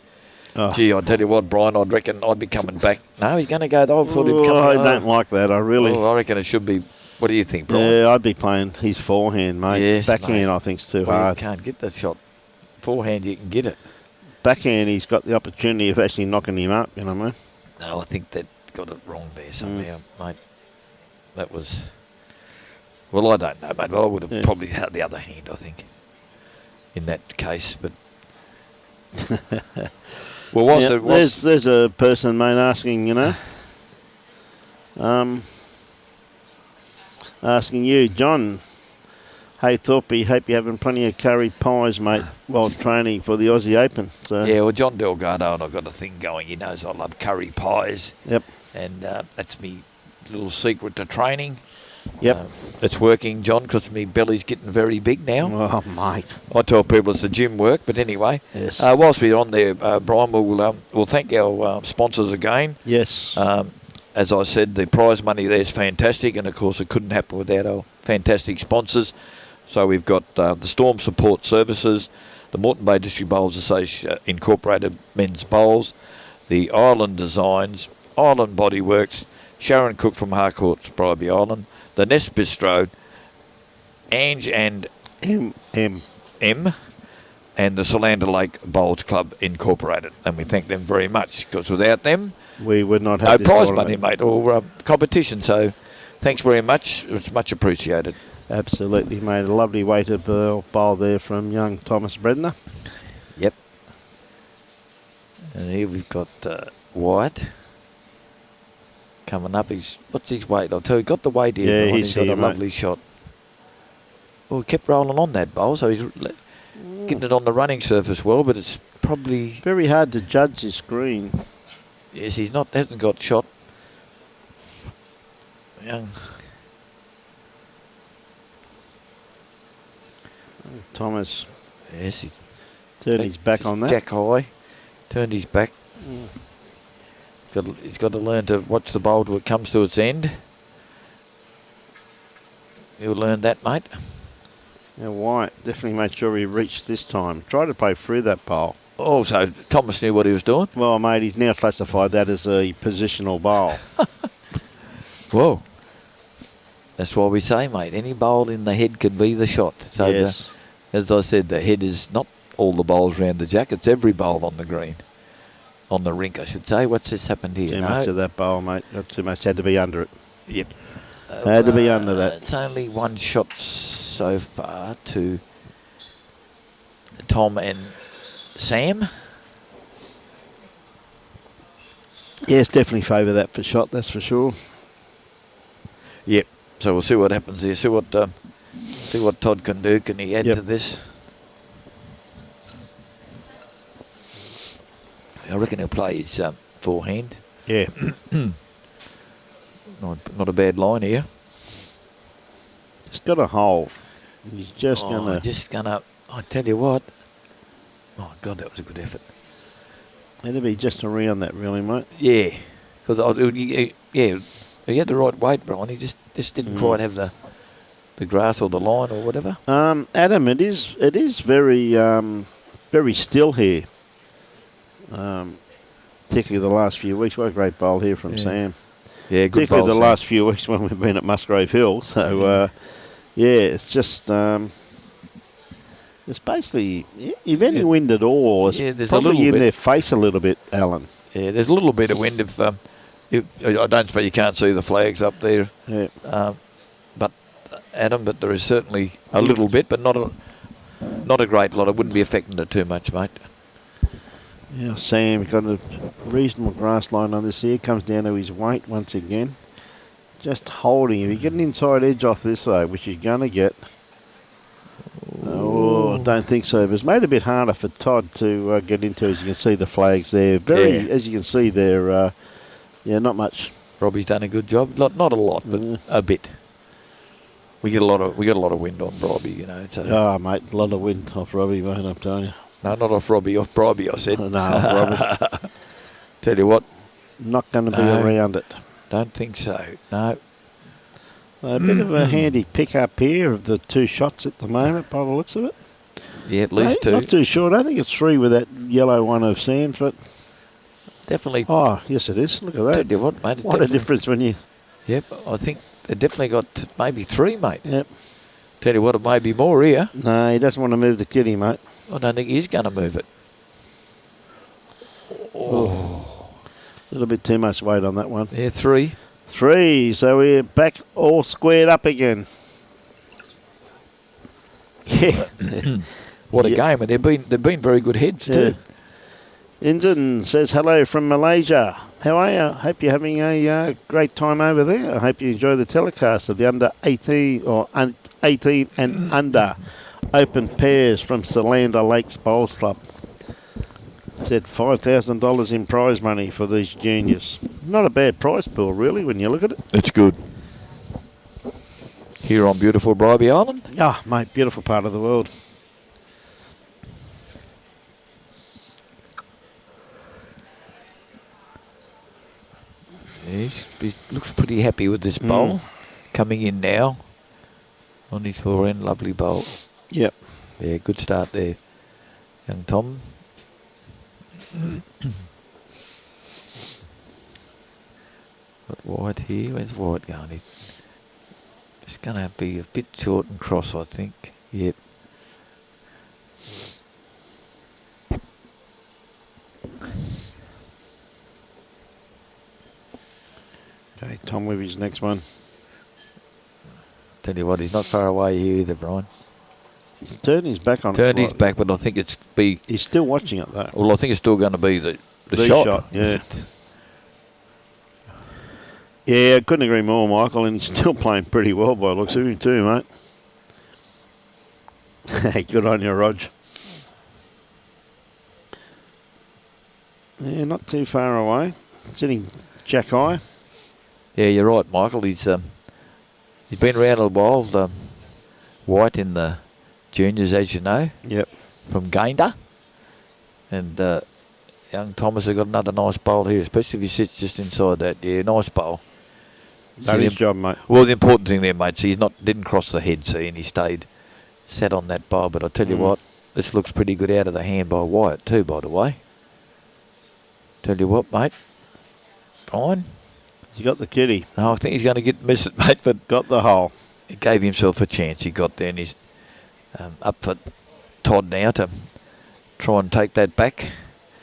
Oh. Gee, I tell you what, Brian, I'd reckon I'd be coming back. No, he's going to go. I thought he'd come. I don't like that. I reckon it should be. What do you think, Brian? Yeah, I'd be playing his forehand, mate. Yes, backhand, mate. I think's too well, hard. You can't get that shot. Forehand, you can get it. Backhand, he's got the opportunity of actually knocking him up. You know what I mean? No, I think they got it wrong there somehow, mate. That was. Well, I don't know, mate. But I would have probably had the other hand, I think, in that case. But well, there's a person, mate, asking, you know, asking you, John. Hey, Thorpe, hope you're having plenty of curry pies, mate, while training for the Aussie Open. So. Yeah, well, John Delgado and I've got a thing going. He knows I love curry pies. Yep. And that's me little secret to training. Yep. It's working, John, because my belly's getting very big now. Oh, mate. I tell people it's the gym work, but anyway. Yes. Whilst we're on there, Brian, we'll thank our sponsors again. Yes. As I said, the prize money there is fantastic, and of course it couldn't happen without our fantastic sponsors. So we've got the Storm Support Services, the Moreton Bay District Bowls Association Incorporated Men's Bowls, the Island Designs, Island Bodyworks, Sharon Cook from Harcourt's Bribey Island, the Nest Bistro, Ange and M, and the Solander Lake Bowls Club Incorporated. And we thank them very much, because without them, we would not have no prize money, mate, or competition. So thanks very much. It's much appreciated. Absolutely, mate. A lovely weighted bowl there from young Thomas Brehmer. Yep. And here we've got Wyatt coming up. What's his weight? I'll tell you, got the weight here. Yeah, he's got a lovely shot. Well, he kept rolling on that bowl, so he's getting it on the running surface well, but it's probably very hard to judge this green. Yes, hasn't got shot. Young Thomas. Yes, he's turned his back on that. Jack high. Turned his back. He's got to learn to watch the bowl till it comes to its end. He'll learn that, mate. Yeah, Wyatt definitely made sure he reached this time. Tried to play through that bowl. Also, Thomas knew what he was doing. Well, mate, he's now classified that as a positional bowl. Whoa. That's why we say, mate, any bowl in the head can be the shot. So, yes. As I said, the head is not all the bowls round the jack. It's every bowl on the green. On the rink, I should say. What's this happened here? Too much of that bowl, mate. Not too much. Had to be under it. Yep. Had to be under that. It's only one shot so far to Tom and Sam. Yes, definitely favour that for shot, that's for sure. Yep. So we'll see what happens here. See what Todd can do. Can he add to this? I reckon he'll play his forehand. Yeah. Not a bad line here. Just got a hole. He's just gonna. I tell you what. Oh God, that was a good effort. It'll be just around that, really, mate. Yeah, because he had the right weight, Brian. He just didn't quite have the grass or the line or whatever. Adam, it is very very still here. Particularly the last few weeks. What a great bowl here from Sam. Yeah, good particularly bowl, the last few weeks when we've been at Musgrave Hill. So, it's just it's basically, if any wind at all, it's there's probably a little in bit. their face a little bit, Alan. Yeah, there's a little bit of wind. If I don't suppose you can't see the flags up there. Yeah. But Adam, but there is certainly a little bit, but not a great lot. It wouldn't be affecting it too much, mate. Yeah, Sam got a reasonable grass line on this here. Comes down to his weight once again. Just holding. If you get an inside edge off this way, which you're going to get. Oh, don't think so. But it's made it a bit harder for Todd to get into. As you can see, the flags there. As you can see, they're not much. Robbie's done a good job. Not a lot, but a bit. We get a lot of wind on Robbie, you know. So. Mate, a lot of wind off Robbie, mate. I'm telling you. No, not off Robbie, off Bribey, I said. No, off Robbie. Tell you what. Not going to be around it. Don't think so. No. A bit of a handy pick-up here of the 2 shots at the moment, by the looks of it. Yeah, at least 2. Not too short. I think it's 3 with that yellow one of Sam's, but... Definitely. Oh, yes it is. Look at that. Tell you what, mate. What a difference when you... Yep, I think they definitely got maybe 3, mate. Yep. Tell you what, it may be more here. No, he doesn't want to move the kitty, mate. I don't think he's going to move it. Oh. A little bit too much weight on that one. Yeah, 3. 3, so we're back all squared up again. Yeah. What a game, and they've been very good heads too. Injun says hello from Malaysia. How are you? Hope you're having a great time over there. I hope you enjoy the telecast of the under 18 or 18 and under open pairs from Solander Lakes Bowls Club. Said $5,000 in prize money for these juniors. Not a bad prize pool, really, when you look at it. It's good. Here on beautiful Bribey Island. Ah, mate, beautiful part of the world. He looks pretty happy with this bowl. Coming in now on his forehand. Lovely bowl. Yep. Yeah, good start there, young Tom. Got Wyatt here. Where's Wyatt going? He's just going to be a bit short and cross, I think. Yep. Okay, Tom with his next one. Tell you what, he's not far away here either, Brian. Turned his back on it. Turned his back, but I think it's be... He's still watching it, though. Well, I think it's still going to be the shot. Yeah. Yeah, I couldn't agree more, Michael, and he's still playing pretty well by the looks of him too, mate. Good on you, Rog. Yeah, not too far away. Sitting jack high. Yeah, you're right, Michael. He's been around a while. White in the juniors, as you know. Yep. From Gayndah. And young Thomas has got another nice bowl here, especially if he sits just inside that. Yeah, nice bowl. Done his job, mate. Well, the important thing there, mate, see, didn't cross the head, see, and he sat on that bowl. But I'll tell you what, this looks pretty good out of the hand by Wyatt too, by the way. Tell you what, mate. Brian. He's got the kitty. No, I think he's going to miss it, mate, but... Got the hole. He gave himself a chance. He got there and he's up for Todd now to try and take that back.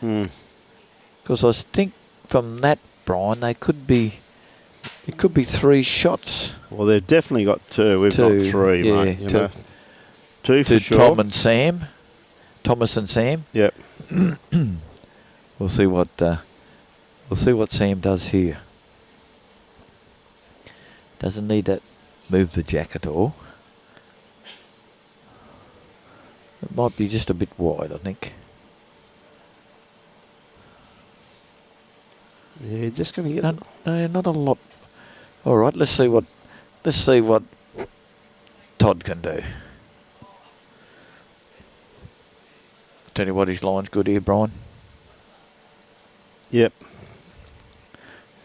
Because I think from that, Brian, it could be 3 shots. Well, they've definitely got 2. We've got 3, yeah, mate. You know. 2 for sure. Tom and Sam. Thomas and Sam. Yep. We'll see what Sam does here. Doesn't need to move the jack at all. It might be just a bit wide, I think. Yeah, just going to get... No, not a lot. All right, let's see what Todd can do. Tell you what, his line's good here, Brian. Yep.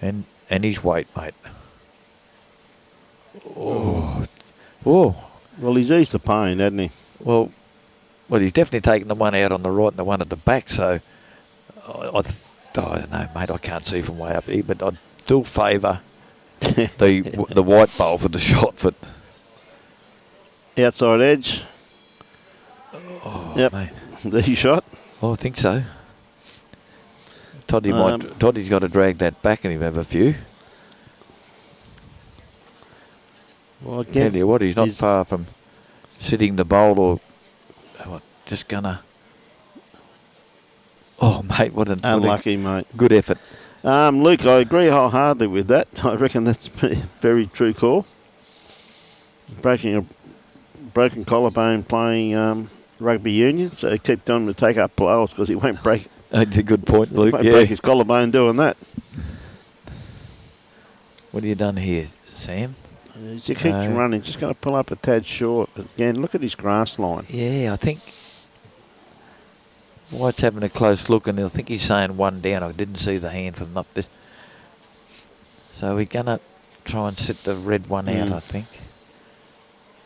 And his weight, mate. Oh. Well, he's eased the pain, hasn't he? Well, he's definitely taken the one out on the right and the one at the back, so I don't know, mate. I can't see from way up here, but I'd still favour the white bowl for the shot. But outside edge. Oh, yep. Mate. The shot. Oh, I think so. Toddy's got to drag that back and he'll have a few. Well, Tell you what, he's not far from sitting the bowl or just gonna. Oh, mate, what an unlucky, mate. Good effort. Luke, I agree wholeheartedly with that. I reckon that's a very true call. Breaking a broken collarbone playing rugby union, so keep telling him to take up blowers because he won't break. That's a good point, Luke. Won't break his collarbone doing that. What have you done here, Sam? He keeps running, just going to pull up a tad short. But again, look at his grass line. Yeah, I think White's having a close look, and I think he's saying one down. I didn't see the hand from up this. So we're going to try and set the red one out, I think.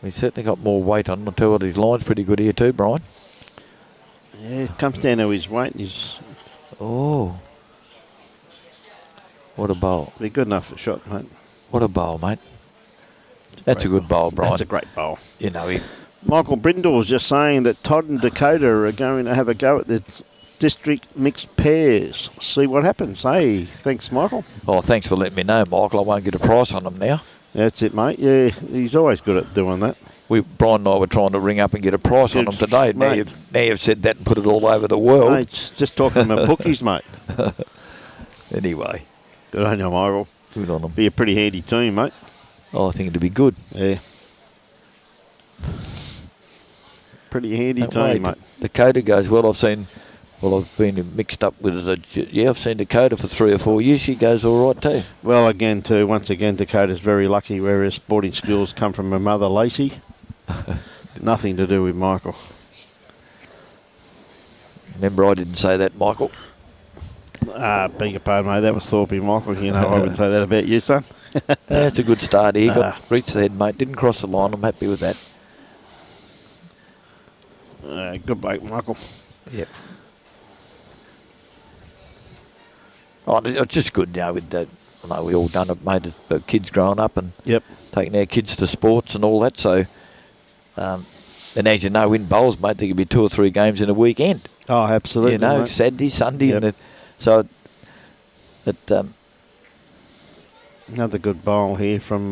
We've certainly got more weight on him. I'll tell you what, his line's pretty good here too, Brian. Yeah, it comes down to his weight. Oh. What a bowl. Be good enough for a shot, mate. What a bowl, mate. That's a good bowl, Brian. That's a great bowl. You know, Michael Brindle was just saying that Todd and Dakota are going to have a go at the district mixed pairs. See what happens. Hey, thanks, Michael. Oh, thanks for letting me know, Michael. I won't get a price on them now. That's it, mate. Yeah, he's always good at doing that. Brian and I were trying to ring up and get a price on them today. Now you've said that and put it all over the world. Mate, just talking about bookies, mate. Anyway. Good on you, Michael. Good on them. Be a pretty handy team, mate. Oh, I think it'd be good. Yeah. Pretty handy team, mate. Dakota goes well. I've been mixed up with I've seen Dakota for 3 or 4 years. She goes all right too. Well, once again, Dakota's very lucky where her sporting skills come from her mother, Lacey. Nothing to do with Michael. Remember, I didn't say that, Michael. Beg your pardon, mate. That was Thorpe, Michael. You know, I wouldn't say that about you, son. That's a good start here. Reached the head, mate. Didn't cross the line. I'm happy with that. Good bloke, Michael. Yep. Oh, it's just good, with that. We all done it, mate. The kids growing up and taking our kids to sports and all that. So, and as you know, in bowls, mate, there could be 2 or 3 games in a weekend. Oh, absolutely. Mate. Saturday, Sunday, and so another good bowl here from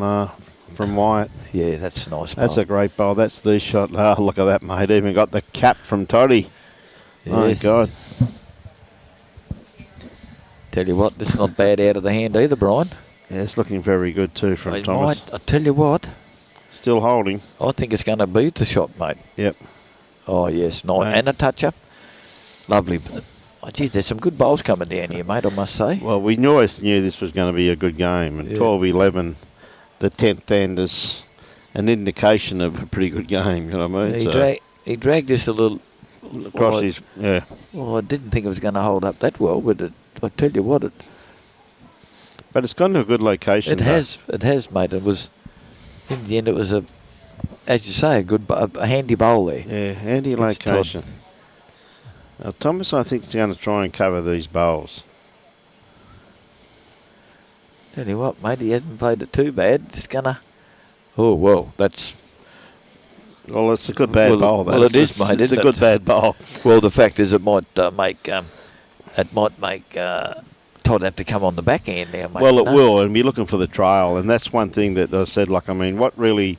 Wyatt. Yeah, that's a nice bowl. That's a great bowl. That's the shot. Oh, look at that, mate. Even got the cap from Toddy. Yes. My God. Tell you what, this is not bad out of the hand either, Brian. Yeah, it's looking very good too from Thomas. I tell you what. Still holding. I think it's going to beat the shot, mate. Yep. Oh, yes. Nice. Mate. And a toucher. Lovely. Oh, gee, there's some good bowls coming down here, mate, I must say. Well, we always knew this was going to be a good game. And 12-11, the 10th end is an indication of a pretty good game, you know what I mean? He dragged this a little... Across his... Yeah. Well, I didn't think it was going to hold up that well, but I tell you what, But it's gone to a good location. It has, mate. It was... In the end, it was as you say, a handy bowl there. Yeah, handy location. Now, Thomas, I think, is going to try and cover these bowls. Tell you what, mate, he hasn't played it too bad. It's going to... Oh, well, that's... Well, it's a good bad bowl. Well, it is, mate. It's a good bad bowl. Well, the fact is, it might make Todd have to come on the backhand now, mate. Well, it will, and we're looking for the trail, and that's one thing that I said. Like, I mean, what really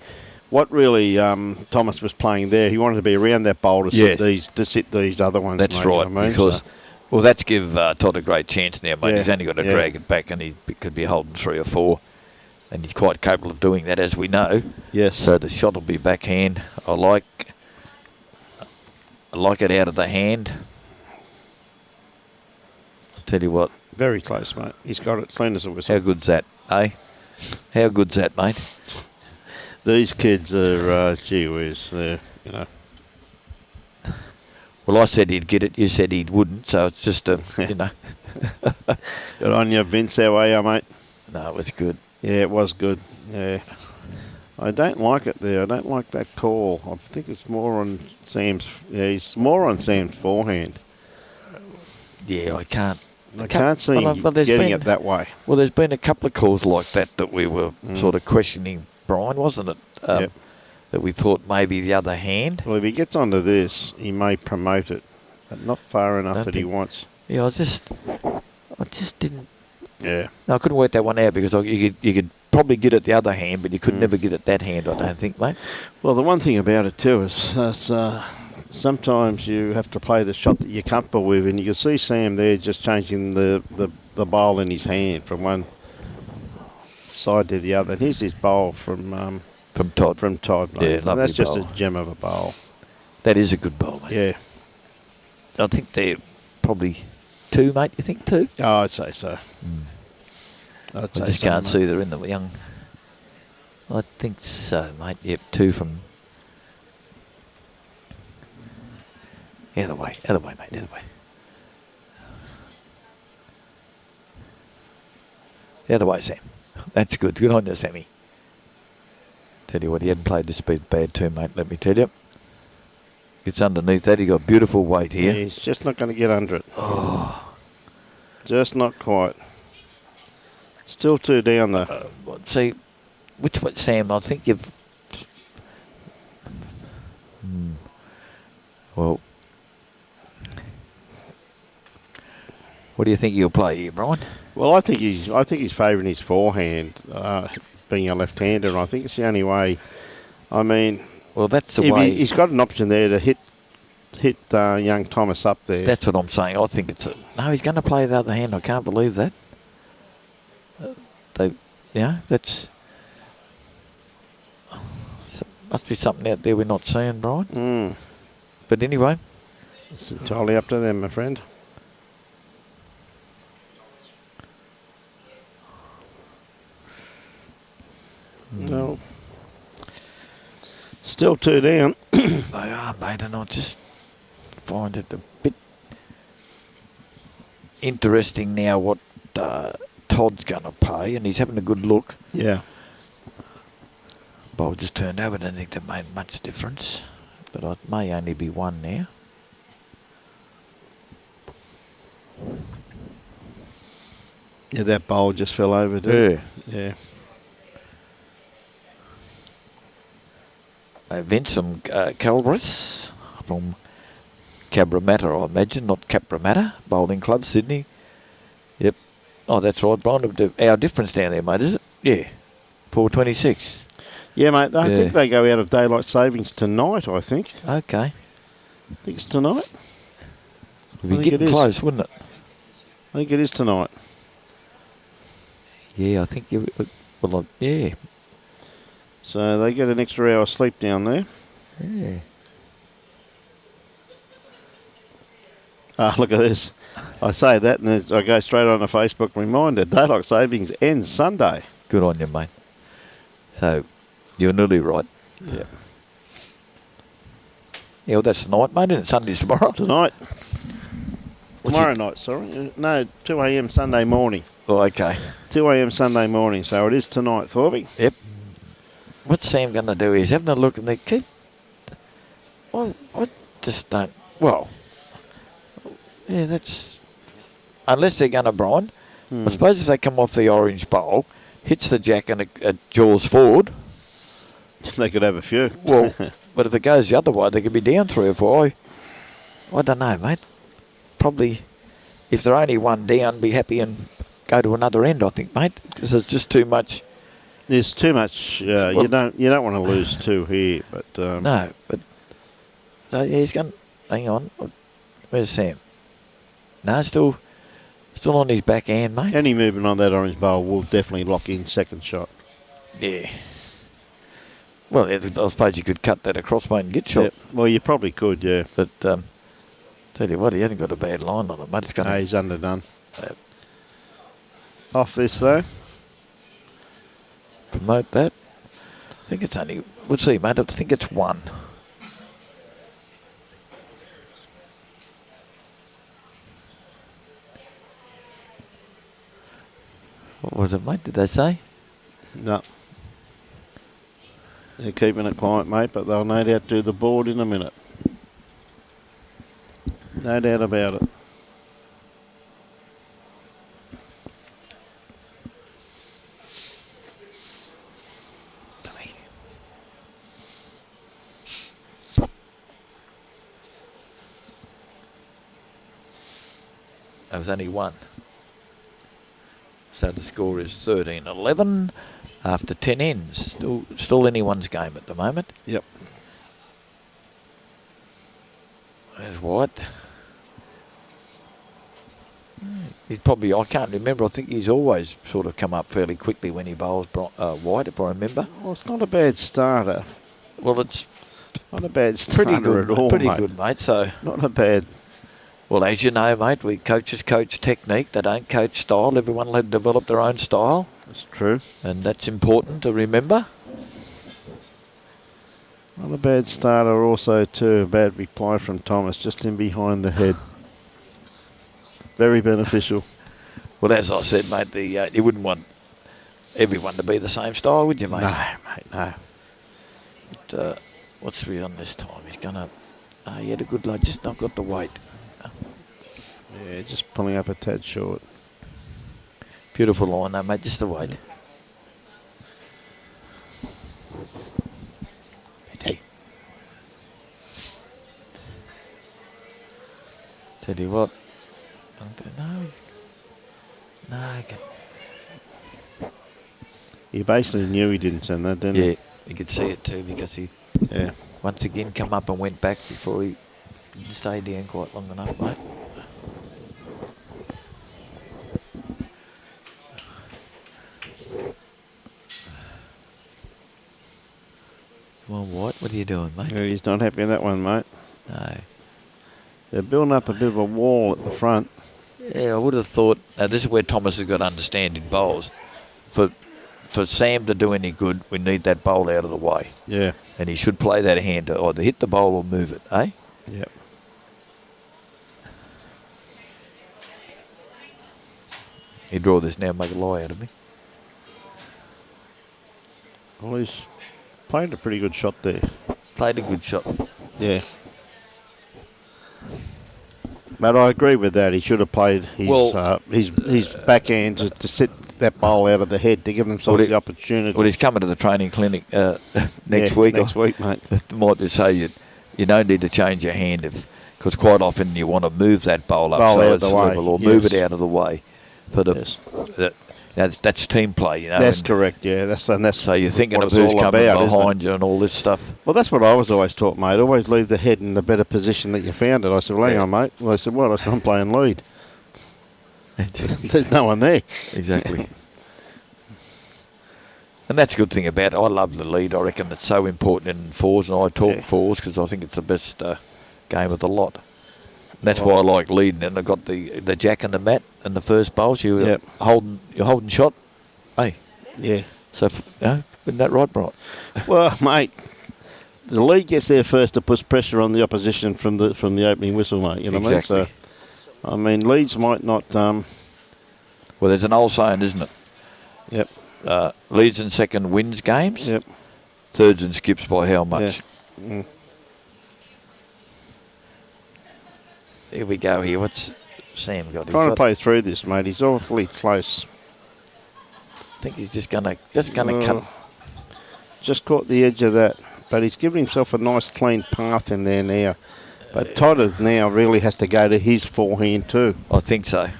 Thomas was playing there. He wanted to be around that bowl to sit these other ones. That's mate, right, you know what I mean? because well, that's give Todd a great chance now, mate. Yeah, he's only got to drag it back, and he could be holding 3 or 4. And he's quite capable of doing that, as we know. Yes. So the shot will be backhand. I like it out of the hand. I'll tell you what. Very close, mate. He's got it clean as a whistle. How good's that, eh? How good's that, mate? These kids are, gee whiz, they're, you know. Well, I said he'd get it. You said he wouldn't. So it's just, you know. Good on you, Vince. How are you, mate? No, it was good. Yeah, it was good. Yeah. I don't like it there. I don't like that call. I think it's more on Sam's... Yeah, he's more on Sam's forehand. Yeah, I can't see him getting it that way. Well, there's been a couple of calls like that we were sort of questioning, Brian, wasn't it? That we thought maybe the other hand. Well, if he gets onto this, he may promote it, but not far enough that he wants. Yeah, I just didn't... Yeah. No, I couldn't work that one out because you could probably get it the other hand, but you could never get it that hand, I don't think, mate. Well, the one thing about it too is sometimes you have to play the shot that you're comfortable with, and you can see Sam there just changing the bowl in his hand from one side to the other. And here's his bowl from Todd. From Todd, mate. Yeah, lovely that's just bowl. a gem of a bowl. That is a good bowl, mate. Yeah. I think they're probably 2, mate. You think 2? Oh, I'd say so. I'd I say just so, can't mate. see they're in the young. I think so, mate. Yep, 2 from. Other way, mate. Other way. The other way, Sam. That's good. Good on you, Sammy. Tell you what, he hadn't played this speed bad too, mate. Let me tell you. Gets underneath that. He got beautiful weight here. Yeah, he's just not going to get under it. Oh. Just not quite. Still 2 down though. See, which way, Sam? I think you've. Well, what do you think he'll play here, Brian? Well, I think he's favouring his forehand, being a left-hander, and I think it's the only way. I mean, Well, that's the if way. he's got an option there to hit young Thomas up there. That's what I'm saying. I think it's no. He's going to play the other hand. I can't believe that. That's must be something out there we're not seeing, Brian. But anyway, It's entirely up to them, my friend. No. Still 2 down. they are, mate, and I just find it a bit interesting now what Todd's going to pay, and he's having a good look. Yeah. Bowl just turned over. I don't think that made much difference, but it may only be 1 now. Yeah, that bowl just fell over, didn't it? Yeah. Vince from Calbris from Cabramatta, I imagine, not Cabramatta Bowling Club, Sydney. Yep. Oh, that's right, Brian. Our difference down there, mate, is it? Yeah. 426. Yeah, mate. I think they go out of daylight savings tonight, I think. Okay. I think it's tonight. It'd be getting close, wouldn't it? I think it is tonight. Yeah, I think you. Well, yeah. So they get an extra hour sleep down there. Yeah. Ah, look at this. I say that and then I go straight on a Facebook reminder. Daylight savings ends Sunday. Good on you, mate. So, you're nearly right. Yeah. Yeah, well, that's tonight, mate, and Sunday's tomorrow. Tonight. Tomorrow night, sorry. No, 2 a.m. Sunday morning. Oh, okay. 2 a.m. Sunday morning, so it is tonight, Thorby. Yep. What's Sam going to do? He's having a look and they keep... Well, I just don't... Well, yeah, that's... Unless they're going to, Brian, I suppose if they come off the orange bowl, hits the jack and it jaws forward... They could have a few. Well, but if it goes the other way, they could be down 3 or 4. I don't know, mate. Probably, if they're only 1 down, be happy and go to another end, I think, mate, because it's just too much... There's too much. Well, you don't want to lose 2 here, but no. But yeah, he's going. Hang on. Where's Sam? No, still on his backhand, mate. any movement on that orange bowl will definitely lock in second shot. Yeah. Well, I suppose you could cut that across, mate, and get shot. Yep. Well, you probably could, yeah. But tell you what, he hasn't got a bad line on it, mate. It's going No, he's underdone. Yep. Off this though. Promote that. I think it's only... We'll see, mate. I think it's 1. What was it, mate? Did they say? No. They're keeping it quiet, mate, but they'll no doubt do the board in a minute. No doubt about it. There was only 1. So the score is 13-11 after 10 ends. Still anyone's game at the moment. Yep. There's White. He's probably, I can't remember, I think he's always sort of come up fairly quickly when he bowls White, if I remember. Well, it's not a bad starter. Well, it's Not a bad starter Pretty good, at all, pretty mate. good, mate. So, Not a bad. well, as you know, mate, we coaches coach technique. They don't coach style. Everyone will develop their own style. That's true. And that's important to remember. Not a bad starter also too. A bad reply from Thomas, just in behind the head. Very beneficial. Well, as I said, mate, you wouldn't want everyone to be the same style, would you, mate? No, mate, no. But, what's we on this time? He's going to... he had a good load, just not got the weight. Yeah, just pulling up a tad short. Beautiful line though, mate, just the weight. Hey. Tell you what. He basically knew he didn't send that, didn't Yeah, he? you could see it too because he once again come up and went back before he stayed down quite long enough, mate. Come on, White, what are you doing, mate? Yeah, he's not happy with that one, mate. No. They're building up a bit of a wall at the front. Yeah, I would have thought, this is where Thomas has got to understand in bowls. For Sam to do any good, we need that bowl out of the way. Yeah. And he should play that hand to either hit the bowl or move it, eh? Yep. He draw this now, make a lie out of me. Well, he's played a pretty good shot there. Played a good shot. Yeah. But I agree with that. He should have played his backhand to sit that bowl out of the head to give themselves the opportunity. Well, he's coming to the training clinic next week. Next week, mate. Might just say you don't need to change your hand because quite often you want to move that bowl up so it's level or move it out of the way for the. That's team play, you know. That's correct. Yeah, that's so you're thinking of who's coming behind you and all this stuff. Well, that's what I was always taught, mate. Always leave the head in the better position that you found it. I said, well, hang on, mate. Well, I said, what? I said, I'm playing lead. There's no one there. Exactly. And that's a good thing about it. I love the lead. I reckon it's so important in fours, and I talk fours because I think it's the best game of the lot. And that's why I like leading. And I got the jack and the mat in the first bowls. You're holding shot. Hey. Yeah. So, isn't that right, Brian? Well, mate, the lead gets there first to put pressure on the opposition from the opening whistle, mate. You know what I mean? So, I mean, leads might not. Well, there's an old saying, isn't it? Yep. Leads and second wins games. Yep. Thirds and skips by how much? Yeah. Mm. Here we go. Here, what's Sam got? Trying to play through this, mate. He's awfully close. I think he's just gonna cut. Just caught the edge of that, but he's given himself a nice clean path in there now. But Todd now really has to go to his forehand too. I think so.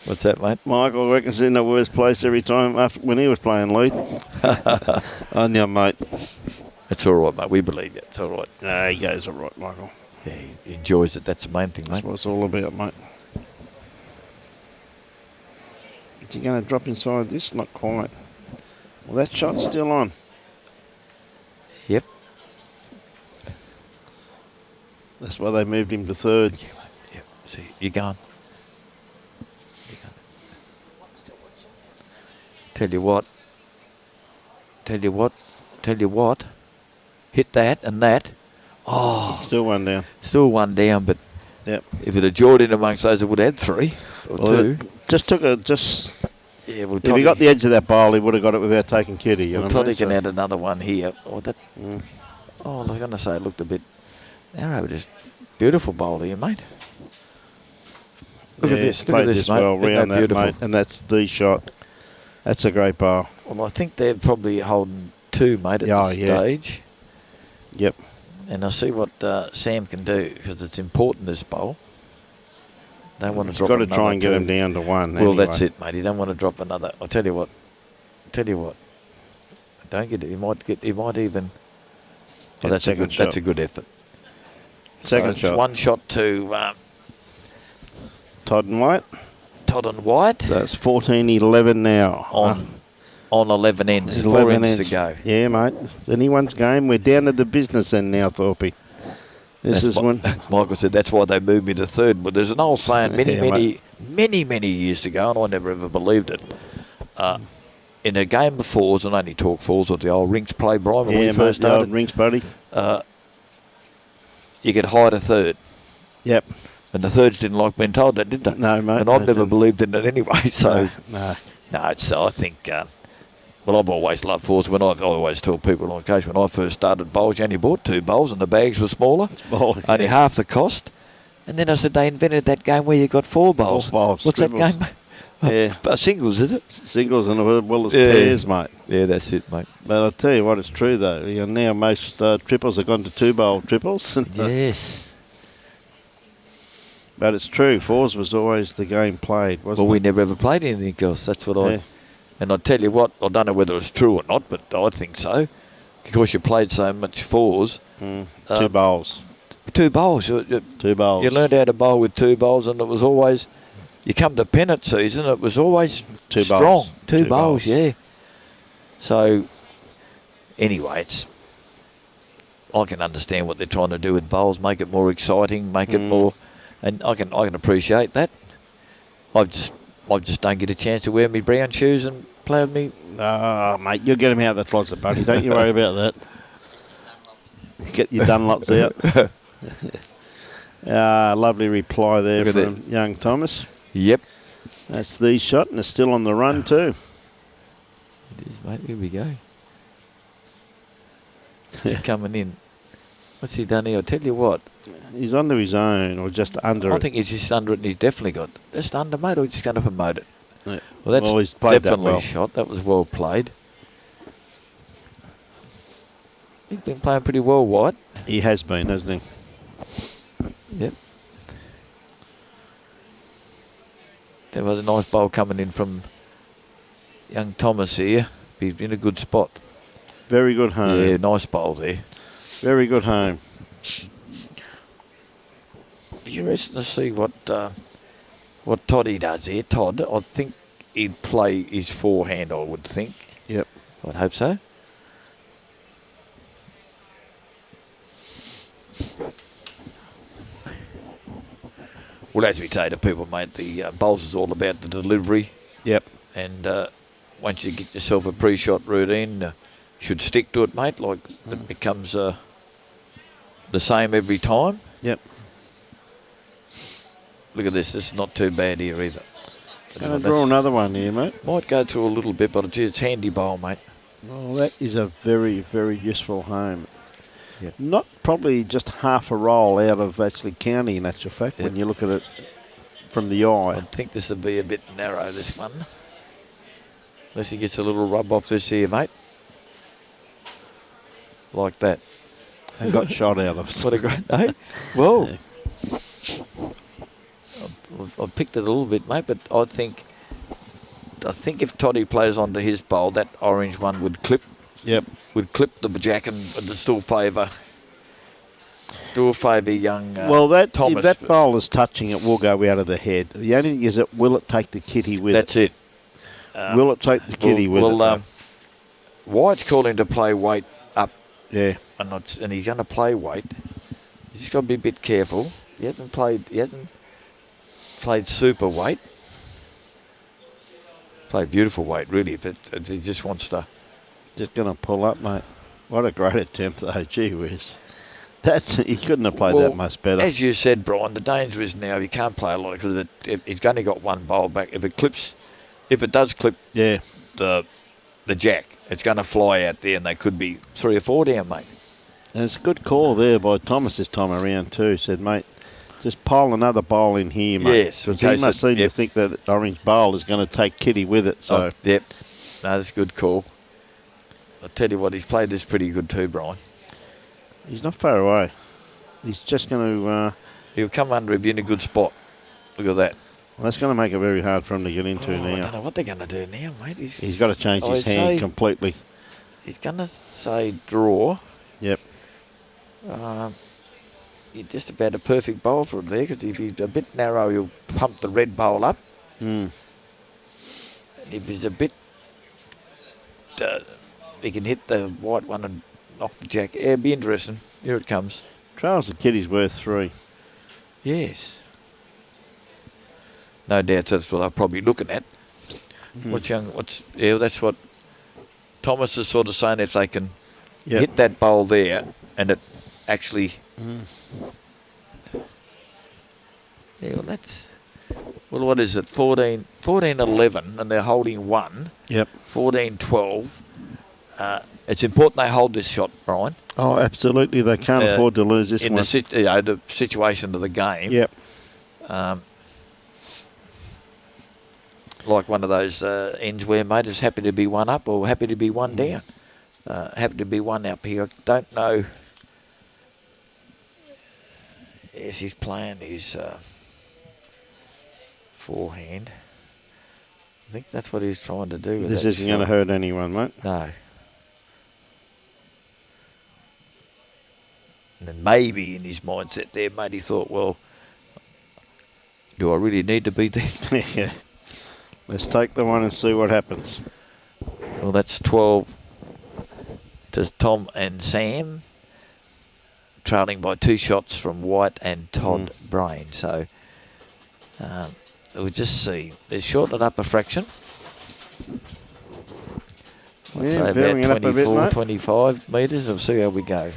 What's that, mate? Michael reckons in the worst place every time after when he was playing lead. On you, mate. It's all right, mate. We believe it. It's all right. No, he goes all right, Michael. Yeah, he enjoys it. That's the main thing, mate. That's what it's all about, mate. Is he going to drop inside this? Not quite. Well, that shot's still on. Yep. That's why they moved him to third. Yeah, mate. Yep. See, you're going. Tell you what. Hit that and that. Oh. Still one down. Still one down, but if it had jawed in amongst those, it would have had three or two. Yeah, well, if he got the edge of that bowl, he would have got it without taking kitty. You know what I mean? Toddy can add another one here. Oh, I was going to say it looked a bit narrow. Just beautiful bowl here, mate. Look at this. Look at this, mate. Well round that, mate. And that's the shot. That's a great bowl. Well, I think they're probably holding two, mate, at this stage. Yep. And I'll see what Sam can do because it's important, this bowl. Don't want to drop another. He's got to try and get him down to one. Well, that's it, mate. You don't want to drop another. I'll tell you what. Don't get it. He might even. Oh, that's a good effort. Second shot. One shot to Todd and Wyatt. Todd and Wyatt. So it's 14-11 now. On 11 ends. 4 11 ends to go. Yeah, mate. It's anyone's game. We're down to the business end now, Thorpe. This is when Michael said that's why they moved me to third. But there's an old saying many years ago, and I never ever believed it. In a game of fours, and only talk fours, or the old rinks play, Brian, when we first started. The old rinks, buddy. You get high to third. Yep. And the thirds didn't like being told that, did they? No, mate. And I've never believed in it anyway. So No. It's I think. Well, I've always loved fours. I've always told people on occasion when I first started bowls, you only bought 2 bowls and the bags were smaller, only half the cost. And then I said they invented that game where you got 4 bowls. 4 bowls. What's scribbles. that game? Yeah. Singles, is it? Singles and as well as pairs, mate. Yeah, that's it, mate. But I'll tell you what, it's true though. Now most triples have gone to 2-bowl triples. Yes. But it's true. Fours was always the game played, wasn't it? We never ever played anything else. That's what And I tell you what, I don't know whether it's true or not, but I think so. Because you played so much fours. 2 bowls. 2 bowls. 2 bowls. You learned how to bowl with 2 bowls, and it was always, you come to pennant season, it was always 2 strong. bowls. 2 bowls, yeah. So, anyway, I can understand what they're trying to do with bowls, make it more exciting, make it more, and I can appreciate that. I just don't get a chance to wear my brown shoes and play with me. Mate, you'll get him out of the closet, buddy. Don't you worry about that. Get your Dunlops out. Lovely reply there from young Thomas. Yep. That's the shot, and it's still on the run too. It is, mate. Here we go. He's coming in. What's he done here? I'll tell you what. He's under his own, or just under it. I think he's just under it, and he's definitely got just under, mate, or he's just going to promote it. Yeah. Well, that's he's played definitely that well. a shot. That was well played. He's been playing pretty well, White. He has been, hasn't he? Yep. There was a nice bowl coming in from young Thomas here. He's in a good spot. Very good home. Yeah, nice bowl there. Very good home. You're interested to see what Toddy does here. Todd, I think he'd play his forehand, I would think. Yep. I'd hope so. Well, as we say to people, mate, the bowls is all about the delivery. Yep. And once you get yourself a pre-shot routine, you should stick to it, mate. Like it becomes the same every time. Yep. Look at this. This is not too bad here either. Going to draw another one here, mate. Might go through a little bit, but it's handy bowl, mate. Well, that is a very, very useful home. Yep. Not probably just half a roll out of actually county, in actual fact, Yep. when you look at it from the eye. I think this will be a bit narrow, this one. Unless he gets a little rub off this here, mate. Like that. And got shot out of it. What a great, eh? Well, Yeah. I've picked it a little bit, mate, but I think if Toddy plays onto his bowl, that orange one would clip. Yep. Would clip the jack and would still favour young Thomas. If that bowler's touching it, will go out of the head. The only thing is, will it take the kitty with That's it? it. Will it take the kitty with it? White's calling to play weight up. Yeah. And he's going to play weight. He's just got to be a bit careful. He hasn't played super weight. Played beautiful weight, really. If he just wants to. Just going to pull up, mate. What a great attempt, though. Gee whiz. He couldn't have played that much better. As you said, Brian, the danger is now he can't play a lot because he's only got one bowl back. If it does clip the jack, it's going to fly out there and they could be 3 or 4 down, mate. And it's a good call there by Thomas this time around too. Said, mate, just pile another bowl in here, mate. Yes. Because he must seem to think that the orange bowl is going to take kitty with it. So yep. No, that's a good call. I'll tell you what, he's played this pretty good too, Brian. He's not far away. He's just going to... He'll come under if you're in a good spot. Look at that. Well, that's going to make it very hard for him to get into now. I don't know what they're going to do now, mate. He's got to change his hand completely. He's going to say draw. Yep. You're just about a perfect bowl for him there because if he's a bit narrow, he'll pump the red bowl up. Mm. And if he's a bit, he can hit the white one and knock the jack. Yeah, it'd be interesting. Here it comes. Trails the Kitty's worth 3. Yes. No doubt that's what I'm probably looking at. That's what Thomas is sort of saying, if they can hit that bowl there and it actually... Yeah, well, what is it? 14-11, and they're holding 1. Yep. 14-12. It's important they hold this shot, Brian. Oh, absolutely. They can't afford to lose this in one. The situation of the game. Yep. Like one of those ends where mate is happy to be 1 up or happy to be 1 down. Happy to be 1 up here. I don't know. Yes, he's playing his forehand. I think that's what he's trying to do with this isn't going to hurt anyone, mate. No. And then maybe in his mindset there, mate, he thought, well, do I really need to be there? Yeah. Let's take the one and see what happens. Well, that's 12 to Tom and Sam, trailing by 2 shots from White and Todd Brain. So we'll just see. They're shortened up a fraction. I'd say about 24, 25 metres. We'll see how we go.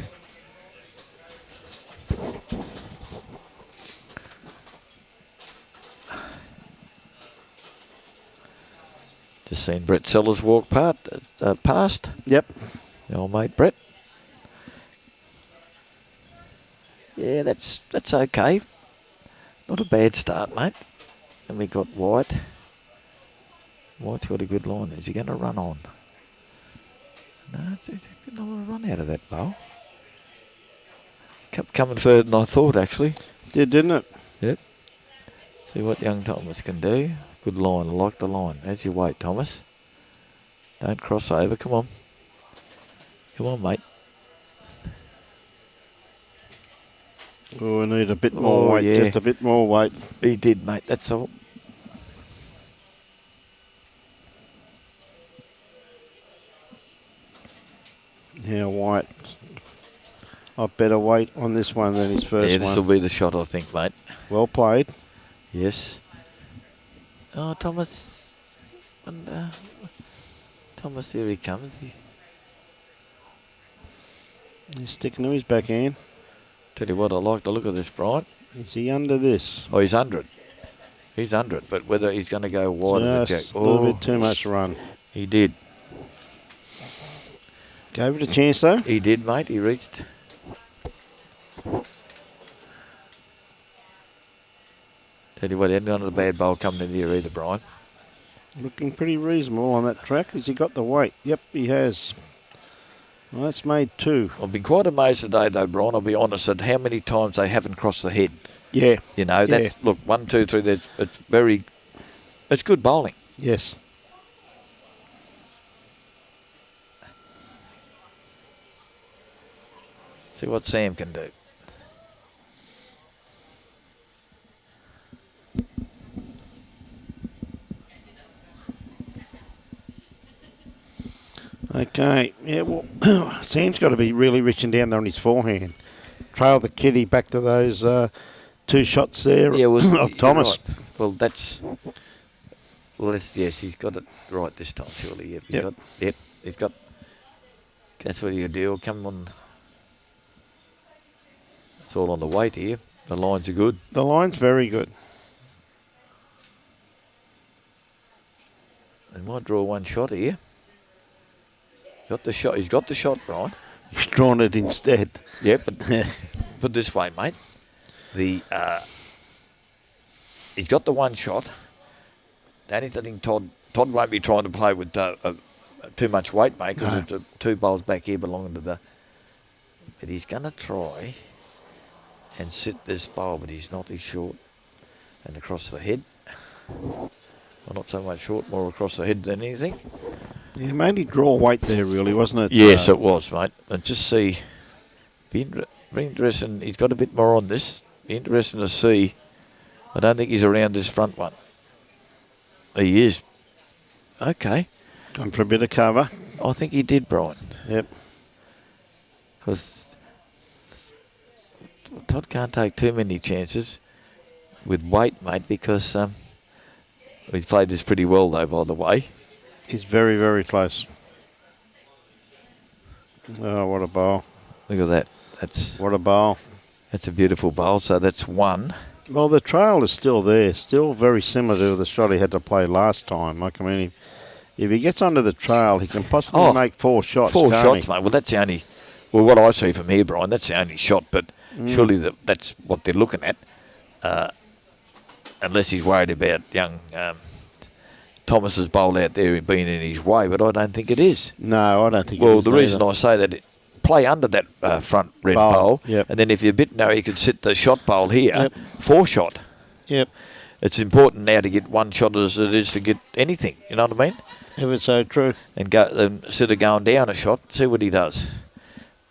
Just seen Brett Sellers walk past. Yep. The old mate Brett. Yeah, that's okay. Not a bad start, mate. And we got White. White's got a good line. Is he going to run on? No, he's not going to run out of that bowl. Kept coming further than I thought, actually. Did, didn't it? Yep. See what young Thomas can do. Good line. I like the line. As you wait, Thomas. Don't cross over. Come on. Come on, mate. Oh, we need a bit more weight. Yeah. Just a bit more weight. He did, mate. That's all. Yeah, White. A better weight on this one than his first one. Yeah, this will be the shot, I think, mate. Well played. Yes. Oh, Thomas. And, Thomas, here he comes. He's sticking to his backhand. Tell you what, I like the look of this, Brian. Is he under this? Oh, he's under it. He's under it, but whether he's going to go wide as a jack. Just a little bit too much run. He did. Gave it a chance, though. He did, mate. He reached. Tell you what, he hadn't got a bad bowl coming in here either, Brian. Looking pretty reasonable on that track. Has he got the weight? Yep, he has. Well, that's made 2. I've been quite amazed today, though, Brian, I'll be honest, at how many times they haven't crossed the head. Yeah. You know, that's, look, 1, 2, 3, it's good bowling. Yes. See what Sam can do. Okay. Yeah, well, Sam's got to be really reaching down there on his forehand. Trail the Kitty back to those 2 shots there of Thomas. Right. Well, that's... Well, yes, he's got it right this time, surely. Yep, he's got... That's what he'll do. Come on. It's all on the weight here. The lines are good. The line's very good. They might draw 1 shot here. Got the shot. He's got the shot, Brian. He's drawn it instead. Yeah, but put this way, mate. He's got the 1 shot. The only thing Todd won't be trying to play with too much weight, mate, because there's 2 bowls back here belonging to the... But he's going to try and sit this bowl, but he's not. He's short. And across the head. Well, not so much short, more across the head than anything. Yeah, mainly draw weight there, really, wasn't it? Yes, it was, mate. And just see... Be interesting. He's got a bit more on this. Be interesting to see. I don't think he's around this front one. He is. Okay. Gone for a bit of cover. I think he did, Brian. Yep. Because Todd can't take too many chances with weight, mate, because he's played this pretty well, though, by the way. He's very, very close. Oh, what a bowl. Look at that. What a bowl. That's a beautiful bowl, so that's one. Well, the trail is still there, still very similar to the shot he had to play last time. Like, I mean, if he gets onto the trail, he can possibly make 4 shots. 4 shots, mate. Well, that's the only... Well, what I see from here, Brian, that's the only shot, but surely that's what they're looking at. Unless he's worried about young Thomas's bowl out there being in his way, but I don't think it is. No, I don't think it is. Well, the reason I say that, play under that front red bowl, and then if you're a bit narrow, you could sit the shot bowl here, 4 shot. Yep. It's important now to get 1 shot as it is to get anything, you know what I mean? If it's so true. And go instead of going down a shot, see what he does.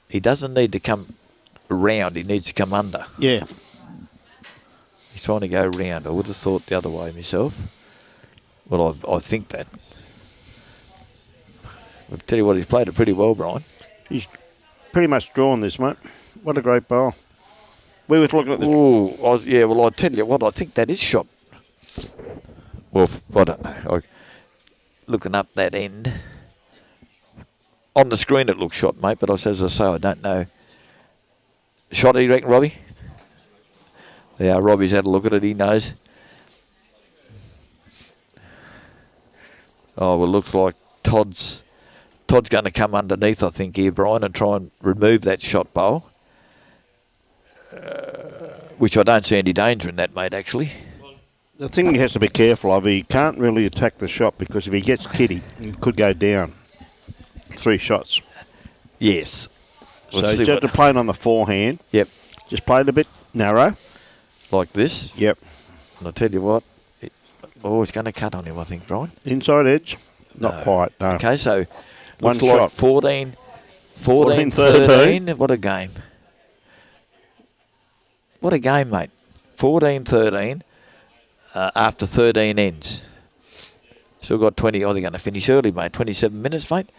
He doesn't need to come around, he needs to come under. Yeah. He's trying to go round. I would have thought the other way myself. Well, I think that. I'll tell you what, he's played it pretty well, Brian. He's pretty much drawn this, mate. What a great bowl. We were looking at the... Oh, yeah, well, I'll tell you what, I think that is shot. Well, I don't know. Looking up that end. On the screen it looks shot, mate, but as I say, I don't know. Shot, you reckon, Robbie? Yeah, Robbie's had a look at it, he knows. Oh, well, looks like Todd's going to come underneath, I think, here, Brian, and try and remove that shot bowl. Which I don't see any danger in that, mate, actually. The thing he has to be careful of, he can't really attack the shot because if he gets kitty, he could go down 3 shots. Yes. So he's just to play it on the forehand. Yep. Just play it a bit narrow. Like this? Yep. And I'll tell you what, it's going to cut on him, I think, Brian. Inside edge? Not quite, no. Okay, so 1 looks like shot. 14, 13. What a game. What a game, mate. 14-13 after 13 ends. Still got 20. Oh, they're going to finish early, mate. 27 minutes, mate.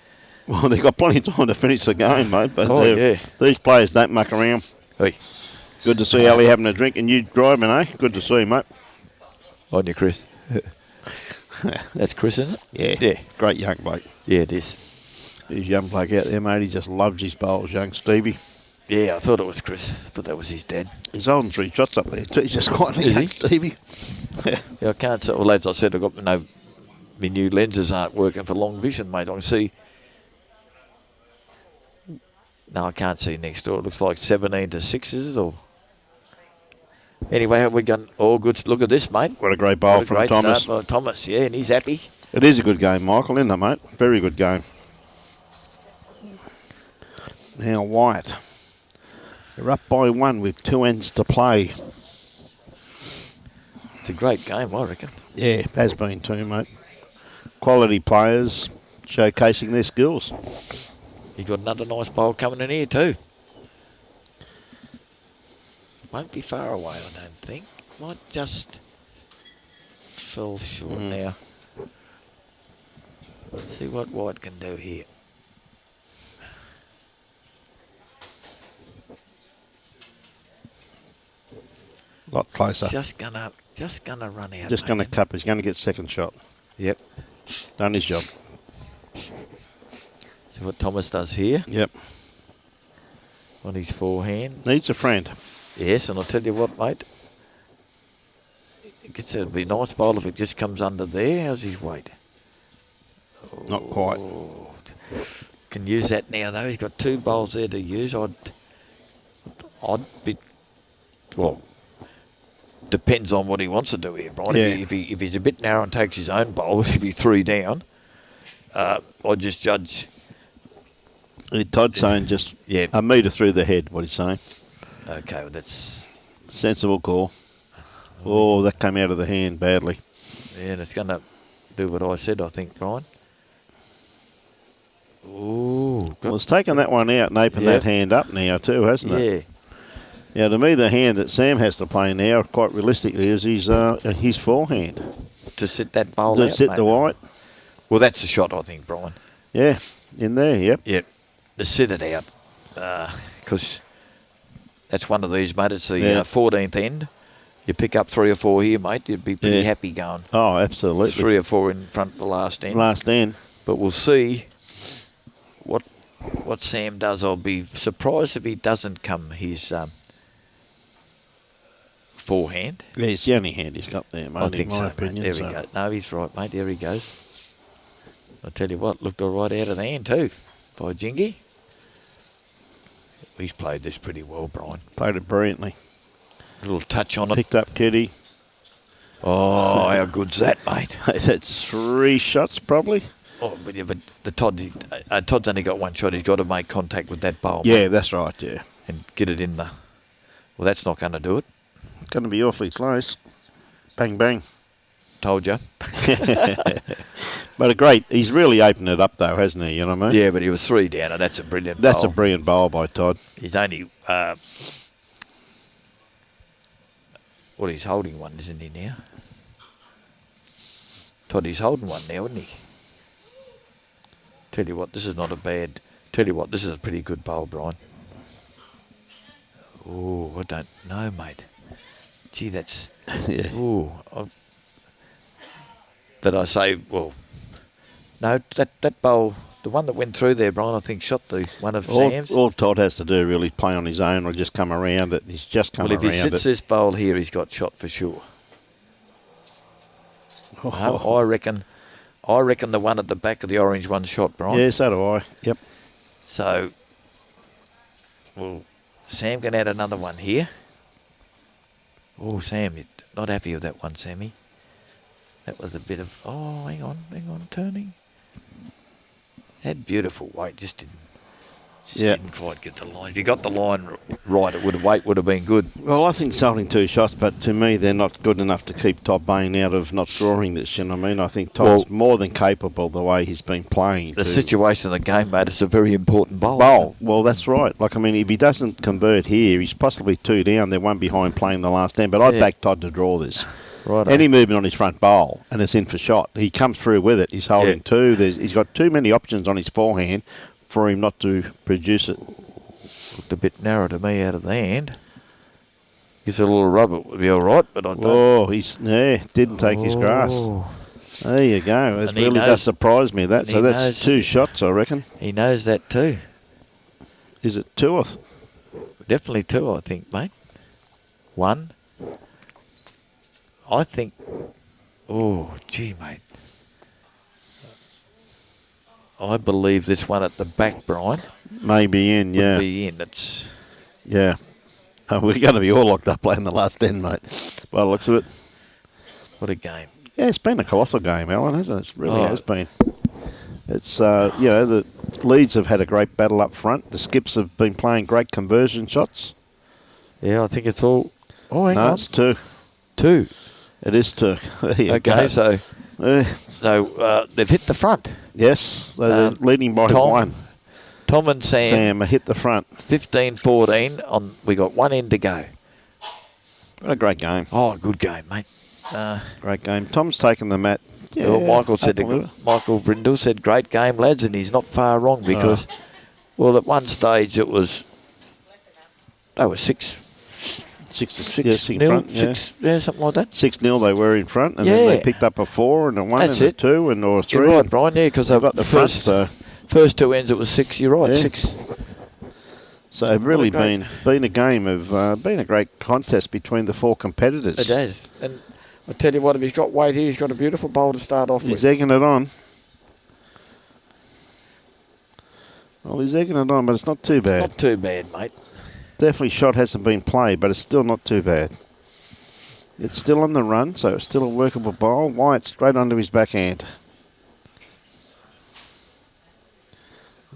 Well, they've got plenty of time to finish the game, mate. But these players don't muck around. Hey. Good to see Ali having a drink and you driving, eh? Good to see, mate. On you, Chris. That's Chris, isn't it? Yeah. Yeah. Great young bloke. Yeah, it is. He's young bloke out there, mate. He just loves his bowls, young Stevie. Yeah, I thought it was Chris. I thought that was his dad. He's holding 3 shots up there too. He's just quite young, Stevie. Yeah, I can't see. Well, as I said, I've got my new lenses aren't working for long vision, mate. I can see. No, I can't see next door. It looks like 17-6, is it? Or anyway, have we gone? Oh, good. Look at this, mate. What a great bowl from Thomas. Start by Thomas, yeah, and he's happy. It is a good game, Michael, isn't it, mate? Very good game. Now, Wyatt. They're up by 1 with 2 ends to play. It's a great game, I reckon. Yeah, has been too, mate. Quality players showcasing their skills. You got another nice bowl coming in here too. Won't be far away, I don't think. Might just fall short now. See what White can do here. A lot closer. Just gonna run out. Just gonna cup. He's gonna get second shot. Yep. Done his job. See what Thomas does here. Yep. On his forehand. Needs a friend. Yes, and I'll tell you what, mate. It'd be a nice bowl if it just comes under there. How's his weight? Not quite. Can use that now, though. He's got 2 bowls there to use. I'd be... Well, depends on what he wants to do here, Brian. Yeah. If he's a bit narrow and takes his own bowl, it'd be 3 down. I'd just judge... Todd's saying just a metre through the head, what he's saying. Okay, well, that's... Sensible call. Oh, that came out of the hand badly. Yeah, and it's going to do what I said, I think, Brian. Ooh. Well, it's taken that one out and opened that hand up now too, hasn't it? Yeah. Now, to me, the hand that Sam has to play now, quite realistically, is his forehand. to sit that bowl To out, sit mate. the white. Well, that's a shot, I think, Brian. Yeah, in there, yep. Yep. To sit it out. Because that's one of these, mate. It's the 14th end. You pick up 3 or 4 here, mate, you'd be pretty happy going. Oh, absolutely. 3 or 4 in front of the last end. Last end. But we'll see what Sam does. I'll be surprised if he doesn't come his forehand. Yeah, it's the only hand he's got there, mate, I think in my so, opinion. mate. There we go. No, he's right, mate. There he goes. I'll tell you what, looked all right out of the hand too by Jingy. He's played this pretty well, Brian. Played it brilliantly. A little touch on it. Picked up Kitty. Oh, how good's that, mate? That's 3 shots probably. Oh, but the Todd's only got 1 shot. He's got to make contact with that bowl. Yeah, mate, that's right, yeah. and get it in the... Well, that's not going to do it. Going to be awfully close. Bang, bang. Told you. But he's really opened it up though, hasn't he? You know what I mean? Yeah, but he was 3 down, and that's a brilliant That's bowl. a brilliant bowl by Todd. He's only... well, he's holding one, isn't he, now? Todd, he's holding one now, isn't he? Tell you what, this is not a bad... Tell you what, this is a pretty good bowl, Brian. Oh, I don't know, mate. Gee, that's... Yeah. Oh, but I say, well... No, that bowl, the one that went through there, Brian, I think shot the one of Sam's. All Todd has to do really play on his own or just come around it. He's just come around it. Well, if he sits this bowl here, he's got shot for sure. No, I reckon the one at the back of the orange one shot, Brian. Yeah, so do I. Yep. So, well, Sam can add another one here. Oh, Sam, you're not happy with that one, Sammy. That was a bit of... Oh, hang on, turning. Had beautiful weight, just didn't quite get the line. If you got the line right, weight would have been good. Well, I think he's holding 2 shots, but to me, they're not good enough to keep Todd Brain out of not drawing this. You know what I mean? I think Todd's more than capable the way he's been playing. The situation of the game, mate, it's a very important bowl. Well, that's right. Like, I mean, if he doesn't convert here, he's possibly 2 down. They're 1 behind playing the last end. But I'd back Todd to draw this. Right. Any movement on his front bowl and it's in for shot. He comes through with it. He's holding 2. He's got too many options on his forehand for him not to produce it. Looked a bit narrow to me out of the hand. Gives it a little rub, it would be all right, but I don't. Oh, didn't take his grass. There you go. It really does surprise me, that. So that's 2 shots, I reckon. He knows that too. Is it 2 or... Definitely 2, I think, mate. 1. I think... Oh, gee, mate. I believe this one at the back, Brian. Maybe in, yeah. Be in. It's... Yeah. Oh, we're going to be all locked up playing the last end, mate. By the looks of it. What a game. Yeah, it's been a colossal game, Alan, hasn't it? It really has been. It's, the leads have had a great battle up front. The skips have been playing great conversion shots. Yeah, I think it's all... Oh, hang on. No, it's 2. 2. It is 2. There you go. Okay, so they've hit the front. Yes, they're leading by 1. Tom and Sam hit the front. 15-14. We got 1 end to go. What a great game. Oh, good game, mate. Great game. Tom's taken the mat. Yeah, well, Michael Brindle said, great game, lads, and he's not far wrong because, well, at one stage it was, they were 6 in nil, front, 6, something like that. 6-0 they were in front, and then they picked up a 4 and a 1 and a 2 and or a 3. You're right, Brian, because they've got the first 2 ends, it was 6, you're right, 6. So it's really been a game of, been a great contest between the 4 competitors. It has. And I tell you what, if he's got weight here, he's got a beautiful bowl to start off with. He's egging it on. Well, he's egging it on, but it's not too bad. It's not too bad, mate. Definitely shot hasn't been played, but it's still not too bad. It's still on the run, so it's still a workable bowl. Wyatt straight onto his backhand.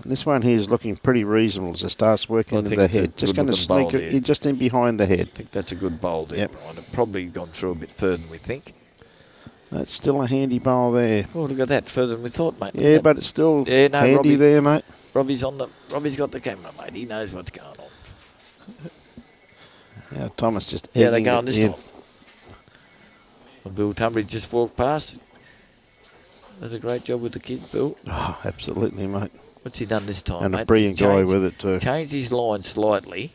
And this one here is looking pretty reasonable as it starts working into the head. Just going to sneak it just in behind the head. I think that's a good bowl there, Brian. It's probably gone through a bit further than we think. That's still a handy bowl there. Oh, look at that, further than we thought, mate. Yeah, but it's still handy there, mate. Robbie's got the camera, mate. He knows what's going on. Yeah, Thomas just they're going this time. And Bill Tunbridge just walked past. Does a great job with the kids, Bill. Oh, absolutely, mate. What's he done this time, And mate? a brilliant guy with it too. Changed his line slightly.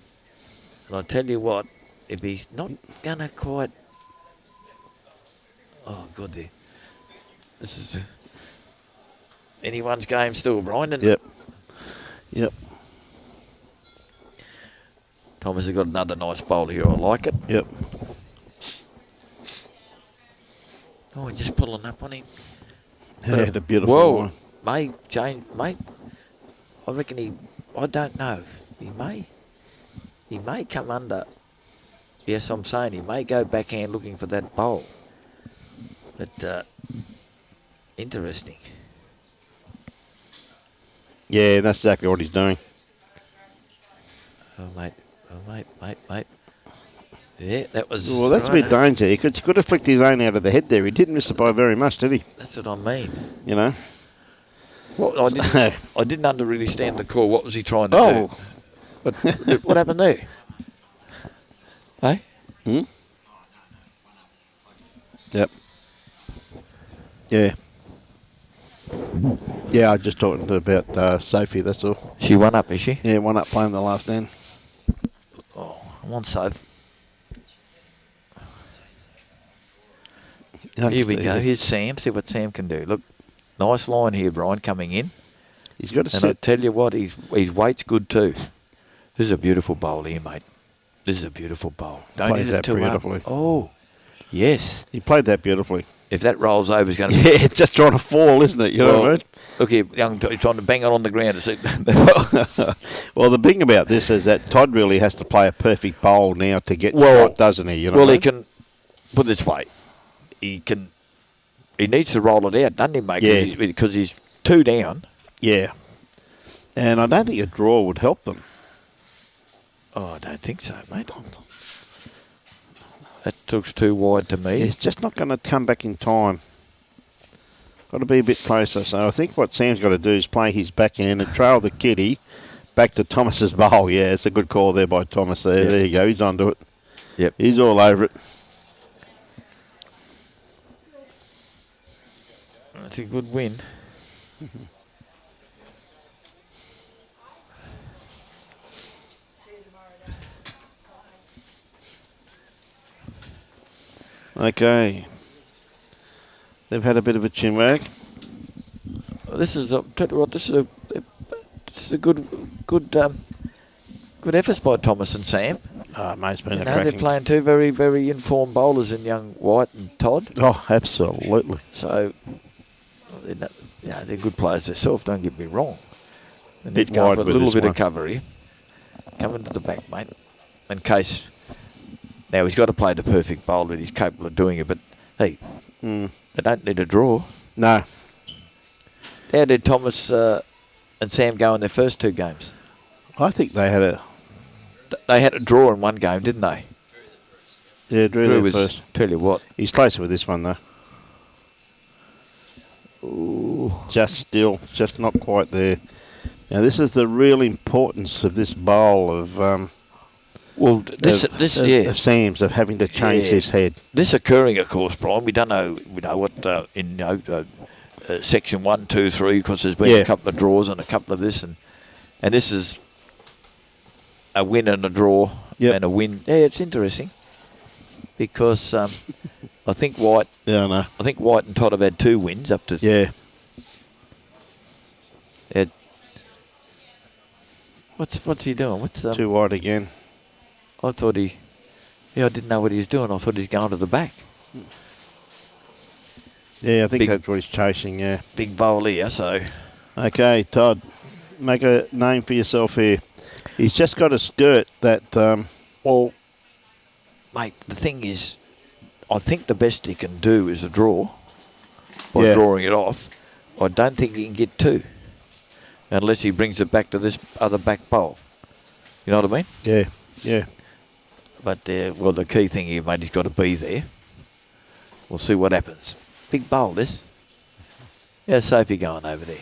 And I tell you what, if he's not going to quite... Oh, God, there. This is anyone's game still, Brian, isn't it? Yep. Thomas has got another nice bowl here. I like it. Yep. Oh, he's just pulling up on him. He had a beautiful Whoa, line. may change, mate. I reckon he... I don't know. He may come under. Yes, I'm saying he may go backhand looking for that bowl. But interesting. Yeah, that's exactly what he's doing. Oh, mate. Yeah, that was... Well, that's a bit danger. He could have flicked his own out of the head there. He didn't miss it by very much, did he? That's what I mean. You know? Well, I didn't understand the call. What was he trying to do? But what happened there? Hey? Yep. Yeah. Yeah, I just talked about Sophie, that's all. She won up, is she? Yeah, one up playing the last end. Oh, I'm on Soph. Here we go. Here's Sam. See what Sam can do. Look, nice line here, Brian, coming in. He's got to And sit. I tell you what, his weight's good too. This is a beautiful bowl here, mate. This is a beautiful bowl. Don't Played hit it that too hard. beautifully. Oh, yes. He played that beautifully. If that rolls over, it's going to be... Yeah, it's just trying to fall, isn't it? You know what I mean? Look here, he's trying to bang it on the ground. Well, the thing about this is that Todd really has to play a perfect bowl now to get right, doesn't he? You know he can... Put it this way. He needs to roll it out, doesn't he, mate? Yeah. Because he's 2 down. Yeah. And I don't think a draw would help them. Oh, I don't think so, mate. That looks too wide to me. He's just not going to come back in time. Got to be a bit closer. So I think what Sam's got to do is play his backhand and trail the kitty back to Thomas's bowl. Yeah, it's a good call there by Thomas there. Yep. There you go. He's onto it. Yep. He's all over it. That's a good win. Okay. They've had a bit of a chin wag. This is a good efforts by Thomas and Sam. Oh, mate's been they're playing two very, very informed bowlers in young White and Todd. Oh, absolutely. So, they're good players themselves, don't get me wrong. And Bit he's going for a wide with little this bit one. of cover here. Coming to the back, mate. In case... Now, he's got to play the perfect bowl, but he's capable of doing it. But, hey, they don't need a draw. No. How did Thomas and Sam go in their first 2 games? I think they had a... They had a draw in one game, didn't they? Yeah, Drew was, first. Tell you what. He's closer with this one, though. Ooh. Just not quite there. Now, this is the real importance of this bowl of... of Sam's, of having to change his head. This occurring, of course, Brian, we don't know, what in section 1, 2, 3, because there's been a couple of draws and a couple of this, and this is a win and a draw and a win. Yeah, it's interesting because I think White. Yeah, I know. I think White and Todd have had 2 wins up to. Yeah. What's he doing? What's too wide again? I thought I didn't know what he was doing. I thought he was going to the back. Yeah, I think that's what he's chasing, yeah. Big bowl here, so... Okay, Todd, make a name for yourself here. He's just got a skirt that... Well, mate, the thing is, I think the best he can do is a draw by drawing it off. I don't think he can get 2 unless he brings it back to this other back bowl. You know what I mean? Yeah, yeah. But, the key thing here, mate, he's got to be there. We'll see what happens. Big bowl, this. How's Sophie going over there?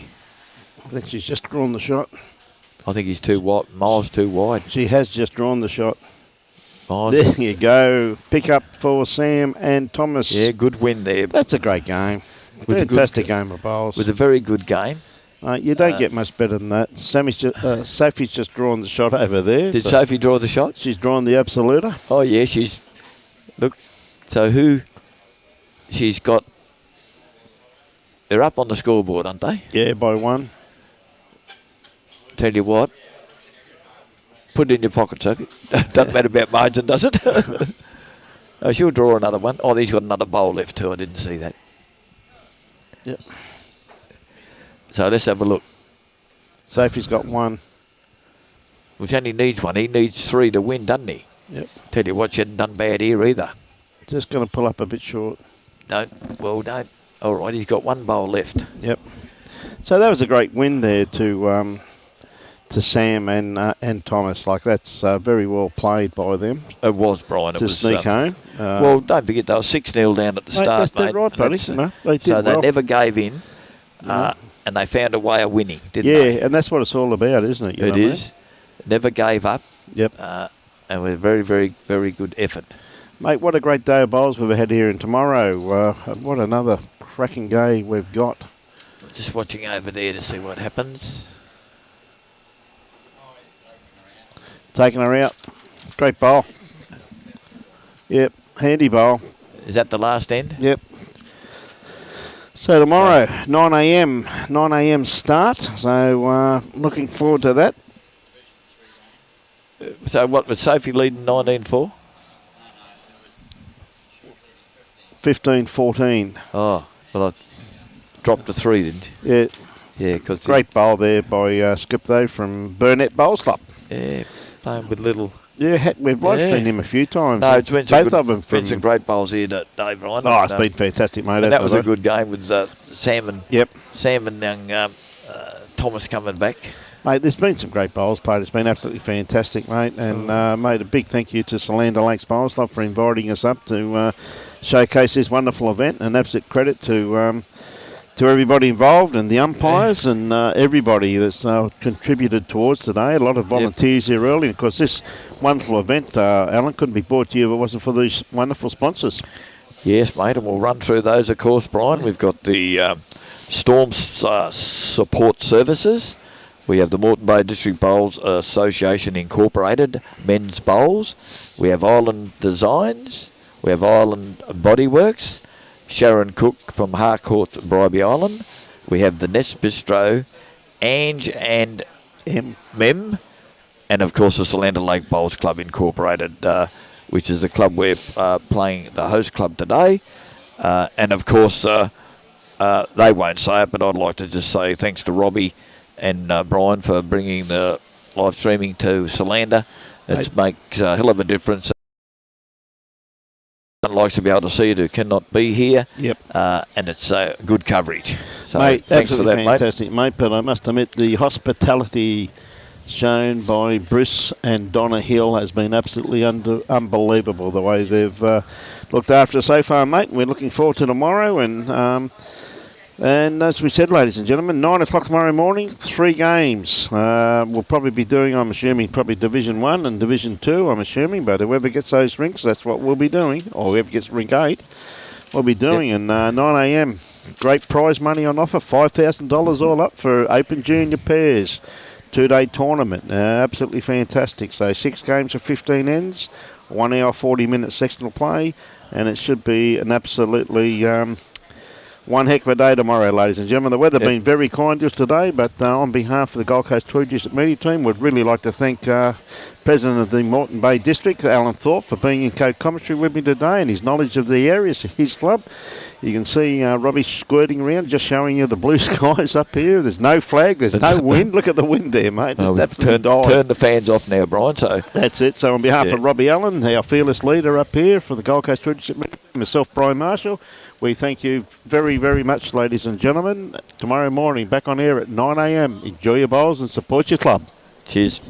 I think she's just drawn the shot. I think he's too wide, miles too wide. She has just drawn the shot. Nice. There you go. Pick up for Sam and Thomas. Yeah, good win there. That's a great game. Fantastic game of bowls. It was a very good game. You don't get much better than that. Sophie's just drawn the shot over there. Did Sophie draw the shot? She's drawn the absoluter. Oh, yeah, she's... Look, so who... She's got... They're up on the scoreboard, aren't they? Yeah, by one. Tell you what. Put it in your pocket, Sophie. Doesn't matter about margin, does it? Oh, she'll draw another one. Oh, he's got another bowl left too. I didn't see that. Yep. So let's have a look. Sophie's got one. Which only needs one. He needs 3 to win, doesn't he? Yep. Tell you what, she hadn't done bad here either. Just going to pull up a bit short. Don't. All right, he's got 1 bowl left. Yep. So that was a great win there to Sam and Thomas. Like, that's very well played by them. It was, Brian. It to was sneak home. Well, don't forget they were 6-0 down at the start, mate. That's right, buddy. No, they did so well. they never gave in, and they found a way of winning, didn't they? Yeah, and that's what it's all about, isn't it? It is. Never gave up. Yep. And with very, very, very good effort. Mate, what a great day of bowls we've had here, and tomorrow, what another cracking day we've got. Just watching over there to see what happens. Taking her out. Great bowl. Yep, handy bowl. Is that the last end? Yep. So tomorrow, 9 a.m. start. So looking forward to that. So what was Sophie leading 19-4? 15-14. Oh, well, I dropped to 3, didn't you? Yeah. Yeah, because great bowl there by Skip though from Burnett Bowls Club. Yeah, playing with little. Yeah, we've seen him a few times. No, it's been some both of them. Been some great bowls here today, Brian. Oh, it's been fantastic, mate. And that was a good game with Sam and young Thomas coming back. Mate, there's been some great bowls played. It's been absolutely fantastic, mate. And mate, a big thank you to Solander Lakes Bowls Club for inviting us up to showcase this wonderful event. And absolute credit to everybody involved and the umpires and everybody that's contributed towards today. A lot of volunteers here early. And of course, this wonderful event, Alan, couldn't be brought to you if it wasn't for these wonderful sponsors. Yes, mate, and we'll run through those, of course, Brian. We've got the Storm Support Services. We have the Moreton Bay District Bowls Association Incorporated Men's Bowls. We have Island Designs. We have Island Bodyworks. Sharon Cook from Harcourt, Bribie Island. We have the Nest Bistro, Ange and Mem. And, of course, the Solander Lake Bowls Club Incorporated, which is the club we're playing, the host club today. And, of course, they won't say it, but I'd like to just say thanks to Robbie and Brian for bringing the live streaming to Solander. It makes a hell of a difference. Someone likes to be able to see it who cannot be here. Yep. And it's good coverage. So mate, thanks for that, fantastic, mate. But I must admit, the hospitality shown by Bruce and Donna Hill has been absolutely unbelievable, the way they've looked after us so far, mate. We're looking forward to tomorrow. And as we said, ladies and gentlemen, 9 o'clock tomorrow morning, 3 games. We'll probably be doing, I'm assuming, probably Division 1 and Division 2, I'm assuming. But whoever gets those rinks, that's what we'll be doing. Or whoever gets rink 8, we'll be doing. And 9 a.m, great prize money on offer, $5,000 all up for Open Junior Pairs. 2-day tournament. Absolutely fantastic. So 6 games of 15 ends, 1 hour, 40-minute sectional play. And it should be an absolutely... one heck of a day tomorrow, ladies and gentlemen. The weather been very kind to us today, but on behalf of the Gold Coast Tweed District Media Team, we'd really like to thank President of the Moreton Bay District, Alan Thorpe, for being in co-commentary with me today and his knowledge of the area, his club. You can see Robbie squirting around, just showing you the blue skies up here. There's no flag, there's no wind. Look at the wind there, mate. Turn the fans off now, Brian. So that's it. So on behalf of Robbie Allen, our fearless leader up here for the Gold Coast Tweed District Media Team, myself, Brian Marshall, we thank you very, very much, ladies and gentlemen. Tomorrow morning, back on air at 9 a.m. Enjoy your bowls and support your club. Cheers.